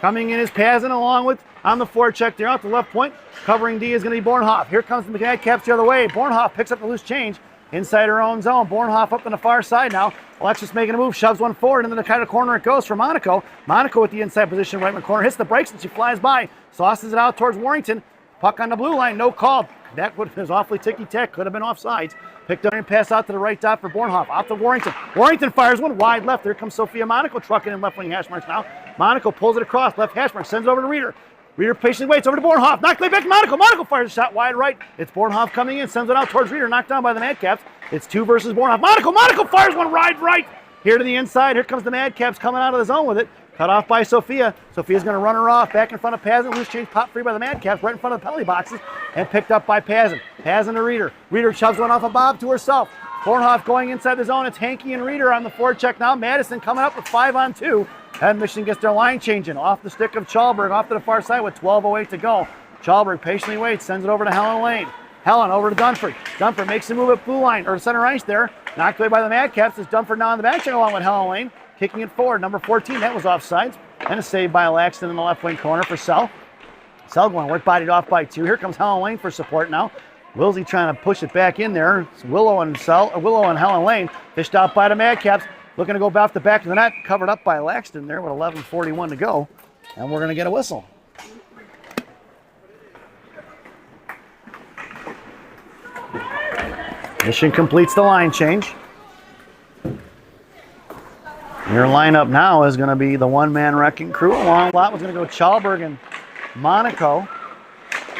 Coming in is Pazin along with on the forecheck there out the left point. Covering D is going to be Bornhoff. Here comes the Madcaps the other way. Bornhoff picks up the loose change inside her own zone. Bornhoff up on the far side now. Alexis making a move, shoves one forward into the kind of corner it goes for Monaco. Monaco with the inside position, right in the corner, hits the brakes and she flies by. Sauces it out towards Warrington. Puck on the blue line, no call. That was awfully ticky-tack, could have been offsides. Picked up and passed out to the right dot for Bornhoff. Out to Warrington. Warrington fires one wide left. There comes Sophia Monaco trucking in left wing hash marks now. Monaco pulls it across, left hash mark, sends it over to Reeder. Reeder patiently waits over to Bornhoff. Knocked away back to Monaco. Monaco fires a shot wide right. It's Bornhoff coming in, sends it out towards Reeder. Knocked down by the Madcaps. It's two versus Bornhoff. Monaco fires one wide right. Here to the inside. Here comes the Madcaps coming out of the zone with it. Cut off by Sophia. Sophia's going to run her off back in front of Pazin. Loose change pop free by the Madcaps right in front of the penalty boxes and picked up by Pazin. Pazin to Reeder. Reeder shoves one off of Bob to herself. Bornhoff going inside the zone. It's Hankey and Reeder on the forecheck now. Madison coming up with 5-on-2. And Michigan gets their line changing. Off the stick of Chalberg off to the far side with 12:08 to go. Chalberg patiently waits, sends it over to Helen Lane. Helen over to Dunford. Dunford makes a move at blue line, or center ice there. Knocked away by the Madcaps. It's Dunford now on the back check along with Helen Lane. Kicking it forward, number 14, that was offsides. And a save by Laxton in the left wing corner for Sell. Sell going work bodied off by 2. Here comes Helen Lane for support now. Wilsey trying to push it back in there. It's Willow and Helen Lane. Fished out by the Madcaps. Looking to go off the back of the net. Covered up by Laxton there with 11:41 to go. And we're going to get a whistle. Mission completes the line change. Your lineup now is going to be the one-man wrecking crew. Along the lot was going to go Chalberg and Monaco.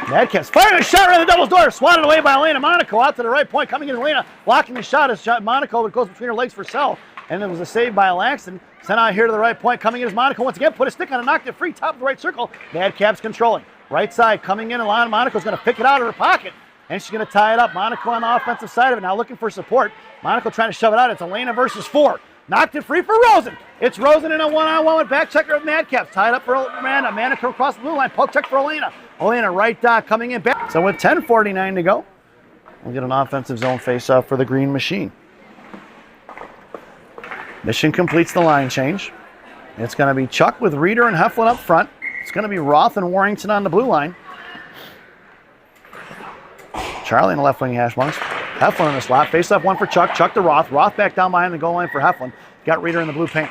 Madcaps firing a shot around the double door. Swatted away by Elena Monaco out to the right point. Coming in Elena, blocking the shot. As Monaco goes between her legs for Sell. And it was a save by Laxton. Sent out here to the right point. Coming in is Monaco once again. Put a stick on it, knocked it free. Top of the right circle. Madcaps controlling. Right side coming in. Alana Monaco's going to pick it out of her pocket. And she's going to tie it up. Monaco on the offensive side of it. Now looking for support. Monaco trying to shove it out. It's Elena versus 4. Knocked it free for Rosen. It's Rosen in a one-on-one with back checker of Madcaps. Tied up for Amanda. Monaco across the blue line. Poke check for Elena. Elena right dot coming in back. So with 10:49 to go, we'll get an offensive zone face-off for the Green Machine. Mission completes the line change. It's going to be Chuck with Reeder and Heflin up front. It's going to be Roth and Warrington on the blue line. Charlie in the left wing hash marks. Heflin in the slot. Face up one for Chuck. Chuck to Roth. Roth back down behind the goal line for Heflin. Got Reeder in the blue paint.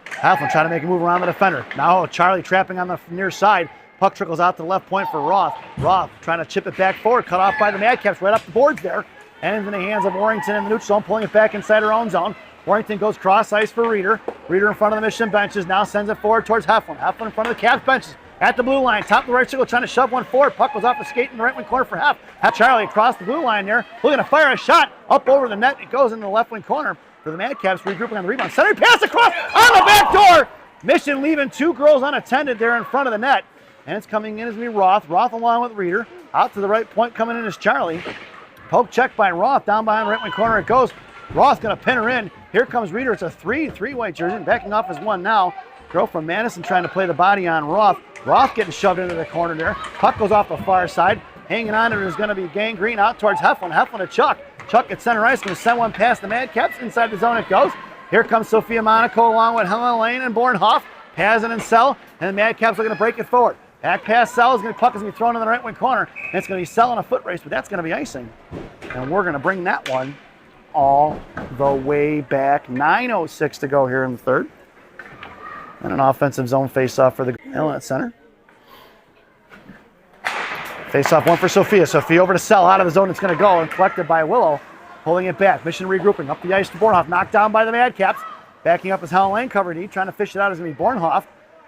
Heflin trying to make a move around the defender. Now Charlie trapping on the near side. Puck trickles out to the left point for Roth. Roth trying to chip it back forward. Cut off by the Madcaps right up the boards there. And into the hands of Warrington in the neutral zone. Pulling it back inside her own zone. Warrington goes cross ice for Reeder. Reeder in front of the Mission benches. Now sends it forward towards Heflin. Heflin in front of the Caps benches. At the blue line, top of the right circle, trying to shove one forward. Puck was off the skate in the right wing corner for Hef. Charlie across the blue line there, looking to fire a shot up over the net. It goes into the left wing corner for the Madcaps, regrouping on the rebound. Center pass across on the back door. Mission leaving 2 girls unattended there in front of the net. And it's coming in as we Roth. Roth along with Reeder. Out to the right point, coming in is Charlie. Poke check by Roth, down behind the right wing corner it goes. Roth going to pin her in. Here comes Reeder. It's a three-white jersey. Backing off is 1 now. Girl from Madison trying to play the body on Roth. Roth getting shoved into the corner there. Puck goes off the far side. Hanging on to it is going to be Gangrene out towards Heflin. Heflin to Chuck. Chuck at center ice. Going to send one past the Madcaps. Inside the zone it goes. Here comes Sophia Monaco along with Helen Lane and Bornhoff. Pazin and Sell. And the Madcaps are going to break it forward. Back pass Sell. Puck is going to be thrown in the right wing corner. And it's going to be Sell in a foot race, but that's going to be icing. And we're going to bring that one all the way back. 9:06 to go here in the third. And an offensive zone face-off for the Ellen at center. Face-off one for Sophia. Sophia over to Sell. Out of the zone it's going to go and collected by Willow. Pulling it back. Mission regrouping. Up the ice to Bornhoff. Knocked down by the Madcaps. Backing up is Helen Lane. Cover deep. Trying to fish it out is going to be Bornhoff.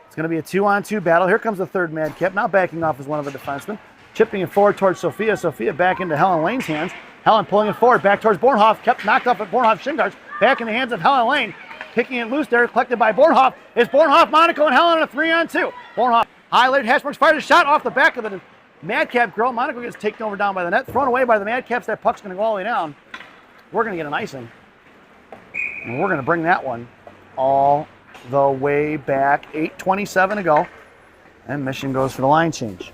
It's going to be a 2-on-2 battle. Here comes the third Madcap. Now backing off is one of the defensemen. Chipping it forward towards Sophia. Sophia back into Helen Lane's hands. Helen pulling it forward. Back towards Bornhoff. Kept knocked off at Bornhoff's shin guards. Back in the hands of Helen Lane. Kicking it loose there, collected by Bornhoff. It's Bornhoff, Monaco, and Helen on a 3-on-2. Bornhoff, highlighted, Hashmarks fired a shot off the back of the Madcap girl. Monaco gets taken over down by the net, thrown away by the Madcaps. That puck's going to go all the way down. We're going to get an icing. And we're going to bring that one all the way back. 8:27 to go. And Mission goes for the line change.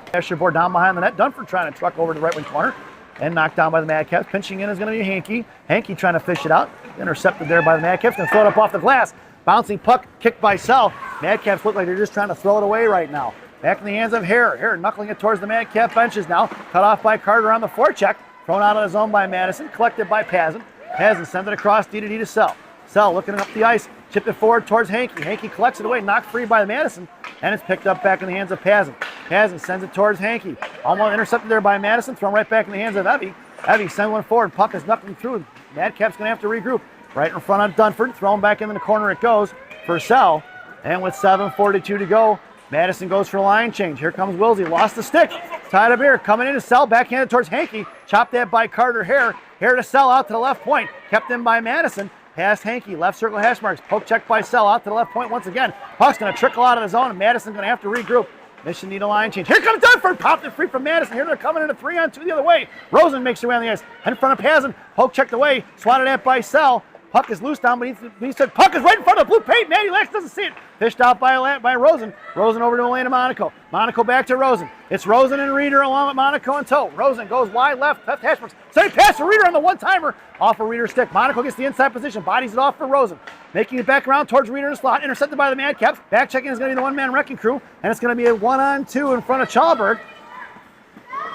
Pressure board down behind the net. Dunford trying to truck over to the right wing corner. And knocked down by the Madcaps. Pinching in is going to be Hankey. Hankey trying to fish it out. Intercepted there by the Madcaps. Going to throw it up off the glass. Bouncing puck kicked by Sell. Madcaps look like they're just trying to throw it away right now. Back in the hands of Hare. Hare knuckling it towards the Madcap benches now. Cut off by Carter on the forecheck. Thrown out of the zone by Madison. Collected by Pazin. Pazin sends it across D to Sell. Sell looking up the ice. Chipped it forward towards Hankey. Hankey collects it away. Knocked free by Madison. And it's picked up back in the hands of Pazin. Pazin sends it towards Hankey. Almost intercepted there by Madison. Thrown right back in the hands of Evie. Evie sends one forward. Puck is knuckling through. Madcap's going to have to regroup. Right in front of Dunford. Thrown back in the corner it goes for Sell. And with 7:42 to go, Madison goes for a line change. Here comes Wilsey. Lost the stick. Tied up here. Coming in to Sell. Backhanded towards Hankey. Chopped that by Carter Hare. Hare to Sell out to the left point. Kept in by Madison. Past Hankey, left circle hash marks. Poke check by Sell out to the left point once again. Puck's going to trickle out of the zone, and Madison's going to have to regroup. Mission need a line change. Here comes Dunford. Popped it free from Madison. Here they're coming in a 3-on-2 the other way. Rosen makes her way on the ice. In front of Pazin. Poke checked away. Swatted at by Sell. Puck is loose down beneath. He said puck is right in front of the blue paint. Matty Lax doesn't see it. Fished out by Rosen. Rosen over to Elena Monaco. Monaco back to Rosen. It's Rosen and Reeder along with Monaco in tow. Rosen goes wide left hash marks. Sending pass to Reeder on the one-timer. Off a Reeder stick. Monaco gets the inside position. Bodies it off for Rosen. Making it back around towards Reeder in the slot. Intercepted by the Madcaps. Back checking is going to be the one-man wrecking crew. And it's going to be a 1-on-2 in front of Chalberg.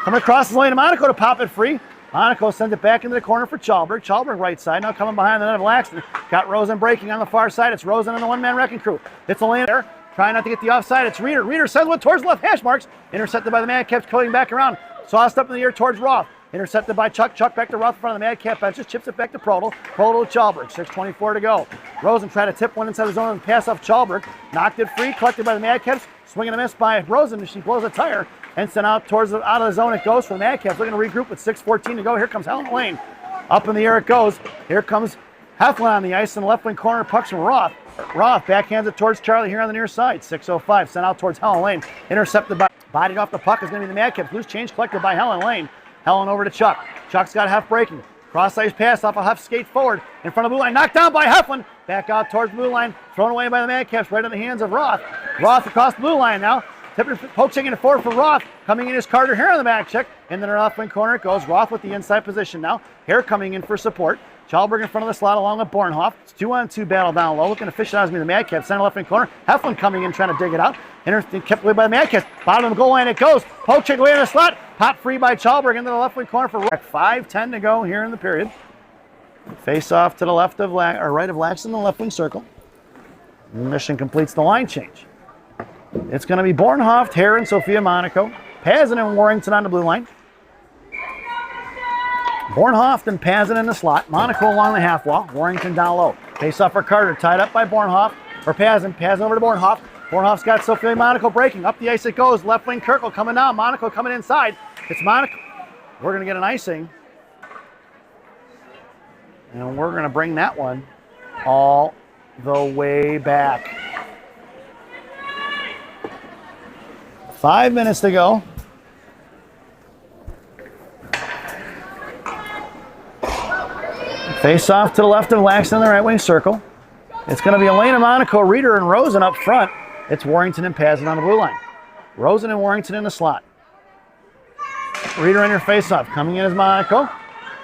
Coming across the lane to Monaco to pop it free. Monaco sends it back into the corner for Chalberg. Chalberg right side, now coming behind the net of Laxton. Got Rosen breaking on the far side. It's Rosen and the one-man wrecking crew. It's Elena there, trying not to get the offside. It's Reeder. Reeder sends one towards the left hash marks. Intercepted by the Madcaps, coming back around. Sauced up in the air towards Roth. Intercepted by Chuck. Chuck back to Roth in front of the Madcap bench. Just chips it back to Prodel. Prodel to Chalberg. 6:24 to go. Rosen tried to tip one inside the zone and pass off Chalberg. Knocked it free, collected by the Madcaps. Swing and a miss by Rosen as she blows a tire. And sent out out of the zone it goes for the Madcaps. Looking to regroup with 6:14 to go. Here comes Helen Lane. Up in the air it goes. Here comes Heflin on the ice in the left wing corner. Pucks from Roth. Roth backhands it towards Charlie here on the near side. 6:05 sent out towards Helen Lane. Intercepted by, bodied off the puck is going to be the Madcaps. Loose change collected by Helen Lane. Helen over to Chuck. Chuck's got Hef breaking. Cross ice pass off a Hef skate forward. In front of blue line. Knocked down by Heflin. Back out towards blue line. Thrown away by the Madcaps right in the hands of Roth. Roth across the blue line now. Poke checking it forward for Roth. Coming in is Carter here on the back check. And then in the left wing corner it goes. Roth with the inside position now. Hare coming in for support. Chalberg in front of the slot along with Bornhoff. It's 2-on-2 battle down low. Looking to fish it out as me the Madcaps. Center left wing corner. Heflin coming in trying to dig it out. Kept away by the Madcaps. Bottom of the goal line it goes. Poke check away in the slot. Pop free by Chalberg into the left wing corner for Roth. 5:10 to go here in the period. Face off to the left of right of Laxton in the left wing circle. Mission completes the line change. It's going to be Bornhoff, Hare, and Sophia Monaco. Pazin and Warrington on the blue line. Bornhoff and Pazin in the slot. Monaco along the half wall. Warrington down low. Face off for Carter. Tied up by Bornhoff. Or Pazin. Pazin over to Bornhoff. Bornhoff's got Sophia Monaco breaking. Up the ice it goes. Left wing Kirkle coming down. Monaco coming inside. It's Monaco. We're going to get an icing. And we're going to bring that one all the way back. 5 minutes to go. Face off to the left of Laxton in the right wing circle. It's going to be Elena Monaco, Reeder, and Rosen up front. It's Warrington and Pazin on the blue line. Rosen and Warrington in the slot. Reeder in her face off. Coming in as Monaco.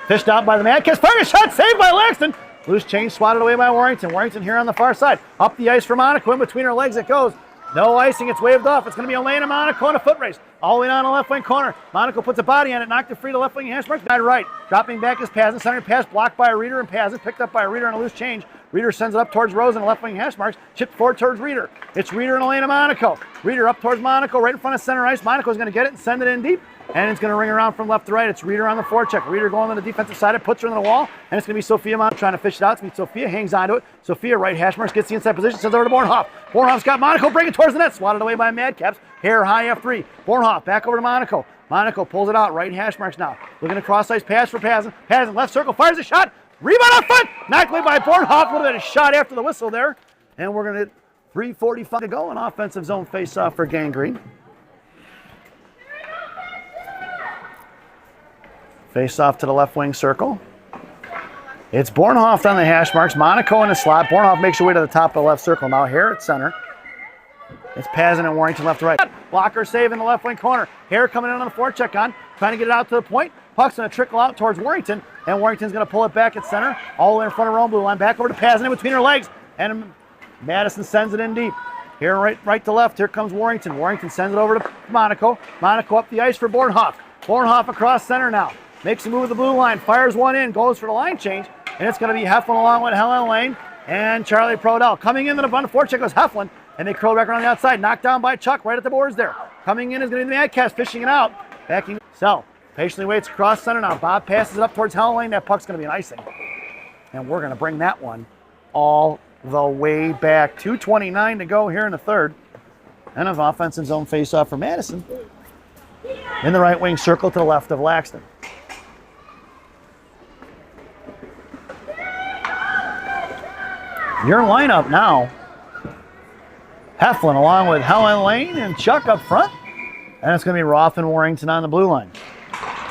Fished out by the Madcaps. Fired a shot saved by Laxton. Loose change swatted away by Warrington. Warrington here on the far side. Up the ice for Monaco. In between her legs it goes. No icing, it's waved off. It's going to be Elena Monaco in a foot race. All the way down the left wing corner. Monaco puts a body on it, knocked it free to left wing hash marks. Side right. Dropping back is Pazin. Center pass blocked by a Reeder and Pazin. Picked up by a Reeder on a loose change. Reeder sends it up towards Rosen, left wing hash marks. Chipped forward towards Reeder. It's Reeder and Elena Monaco. Reeder up towards Monaco, right in front of center ice. Monaco's going to get it and send it in deep. And it's going to ring around from left to right. It's Reeder on the forecheck. Reeder going on the defensive side. It puts her on the wall. And it's going to be Sophia Monaco trying to fish it out. It's going to be Sophia, hangs onto it. Sophia, right hash marks, gets the inside position, sends over to Bornhoff. Bornhoff's got Monaco breaking towards the net. Swatted away by Madcaps. Hare high F3. Bornhoff back over to Monaco. Monaco pulls it out. Right hash marks now. Looking to cross ice pass for Pazin. Pazin left circle. Fires a shot. Rebound up front. Knocked away by Bornhoff. Would have been a shot after the whistle there. And we're going to hit 3:45 to go. An offensive zone face-off for Gangrene. Face off to the left wing circle. It's Bornhoff on the hash marks. Monaco in the slot. Bornhoff makes her way to the top of the left circle. Now Hare at center. It's Pazin and Warrington left to right. Blocker save in the left wing corner. Hare coming in on the forecheck on. Trying to get it out to the point. Puck's going to trickle out towards Warrington. And Warrington's going to pull it back at center. All the way in front of her own blue line. Back over to Pazin in between her legs. And Madison sends it in deep. Here right to left. Here comes Warrington. Warrington sends it over to Monaco. Monaco up the ice for Bornhoff. Bornhoff across center now. Makes a move with the blue line, fires one in, goes for the line change, and it's going to be Heflin along with Helen Lane and Charlie Prodel. Coming in the forecheck goes Heflin, and they curl back around the outside, knocked down by Chuck right at the boards there. Coming in is going to be the Madcast, fishing it out, backing. Sell patiently waits across center now. Bob passes it up towards Helen Lane. That puck's going to be an icing, and we're going to bring that one all the way back. 2:29 to go here in the third, and an offensive zone face-off for Madison in the right wing circle to the left of Laxton. Your lineup now. Heflin along with Helen Lane and Chuck up front. And it's going to be Roth and Warrington on the blue line.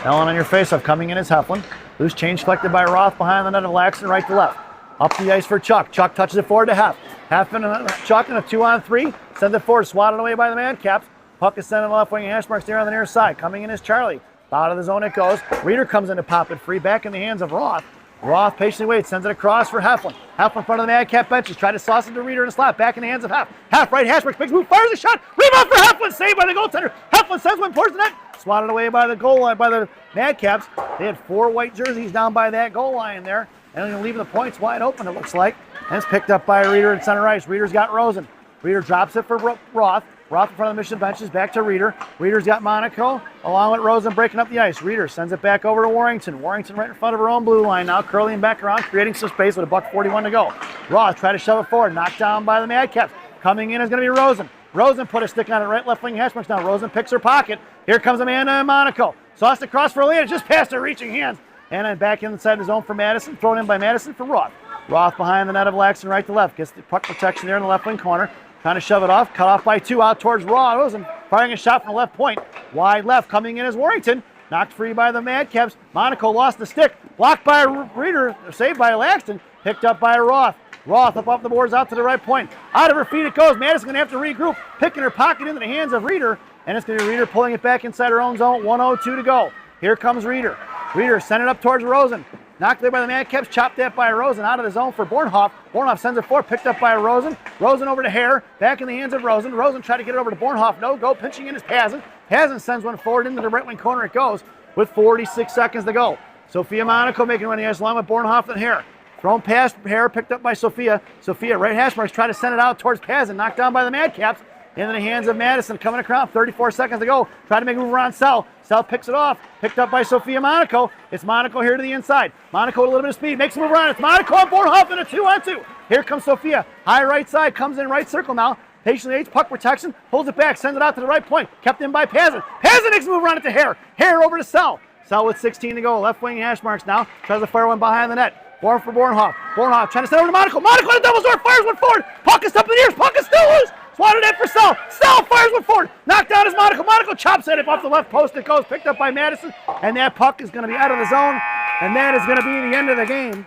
Ellen on your faceoff coming in is Heflin. Loose change collected by Roth behind the net of Laxton, right to left. Up the ice for Chuck. Chuck touches it forward to Hef. Heflin and Chuck in a 2-on-3. Sends it forward, swatted away by the Madcaps. Puck is sent on the left wing. Hash marks there on the near side. Coming in is Charlie. Out of the zone it goes. Reeder comes in to pop it free. Back in the hands of Roth. Roth patiently waits. Sends it across for Heflin. Heflin in front of the Madcap benches. Try to sauce it to Reeder in a slot. Back in the hands of Hef. Hef right hash marks. Big move. Fires a shot. Rebound for Heflin. Saved by the goaltender. Heflin sends one towards the net. Swatted away by the goal line by the Madcaps. They had 4 white jerseys down by that goal line there. And they're going to leave the points wide open, it looks like. And it's picked up by Reeder in center ice. Reeder's got Rosen. Reeder drops it for Roth. Roth in front of the Mission benches, back to Reeder. Reeder's got Monaco, along with Rosen breaking up the ice. Reeder sends it back over to Warrington. Warrington right in front of her own blue line now, curling back around, creating some space with $1:41 to go. Roth try to shove it forward, knocked down by the Madcaps. Coming in is going to be Rosen. Rosen put a stick on it, right left wing hash marks now. Rosen picks her pocket. Here comes Amanda and Monaco. Sauced across for Elena, just past her reaching hands. And then back inside the zone for Madison, thrown in by Madison for Roth. Roth behind the net of Laxton, right to left. Gets the puck protection there in the left wing corner. Trying to shove it off, cut off by 2 out towards Rosen. Firing a shot from the left point. Wide left, coming in is Warrington. Knocked free by the Madcaps. Monaco lost the stick. Blocked by Reeder, saved by Laxton. Picked up by Roth. Roth up off the boards out to the right point. Out of her feet it goes. Madison's going to have to regroup. Picking her pocket into the hands of Reeder. And it's going to be Reeder pulling it back inside her own zone. 1:02 to go. Here comes Reeder. Reeder sent it up towards Rosen. Knocked there by the Madcaps, chopped that by Rosen out of the zone for Bornhoff. Bornhoff sends it forward, picked up by Rosen. Rosen over to Hare, back in the hands of Rosen. Rosen tried to get it over to Bornhoff, no go, pinching in is Pazin. Pazin sends one forward into the right wing corner it goes with 46 seconds to go. Sophia Monaco making one ice along with Bornhoff and Hare. Thrown past Hare, picked up by Sophia. Sophia, right hash marks, try to send it out towards Pazin, knocked down by the Madcaps. Into the hands of Madison, coming across, 34 seconds to go. Try to make a move around Sell. Sell picks it off, picked up by Sophia Monaco. It's Monaco here to the inside. Monaco with a little bit of speed, makes a move around. It's Monaco on Bornhoff in a 2-on-2. Here comes Sophia, high right side, comes in right circle now. Patiently aids, puck protection, pulls it back, sends it out to the right point. Kept in by Pazin. Pazin makes a move around it to Hare. Hare over to Sell. Sell with 16 to go, left wing hash marks now. Tries to fire one behind the net. Born for Bornhoff. Bornhoff trying to send over to Monaco. Monaco on the double door, fires one forward. Puck is up in the ears, puck is still loose. Swatted in for Sell. Sell fires one forward. Knocked down is Monaco. Monaco chops at it off the left post. It goes picked up by Madison. And that puck is going to be out of the zone. And that is going to be the end of the game.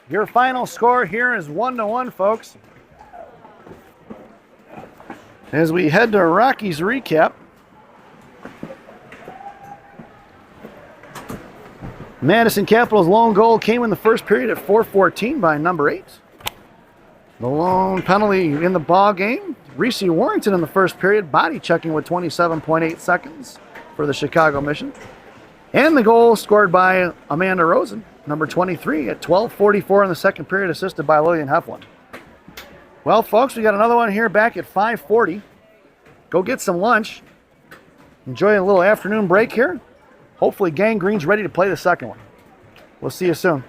Your final score here is 1-1, folks. As we head to Rocky's recap. Madison Capital's lone goal came in the first period at 4:14 by number 8. The lone penalty in the ball game. Reese Warrington in the first period, body checking with 27.8 seconds for the Chicago Mission. And the goal scored by Amanda Rosen, number 23, at 12:44 in the second period, assisted by Lillian Heflin. Well, folks, we got another one here back at 5:40. Go get some lunch. Enjoy a little afternoon break here. Hopefully Gang Green's ready to play the second one. We'll see you soon.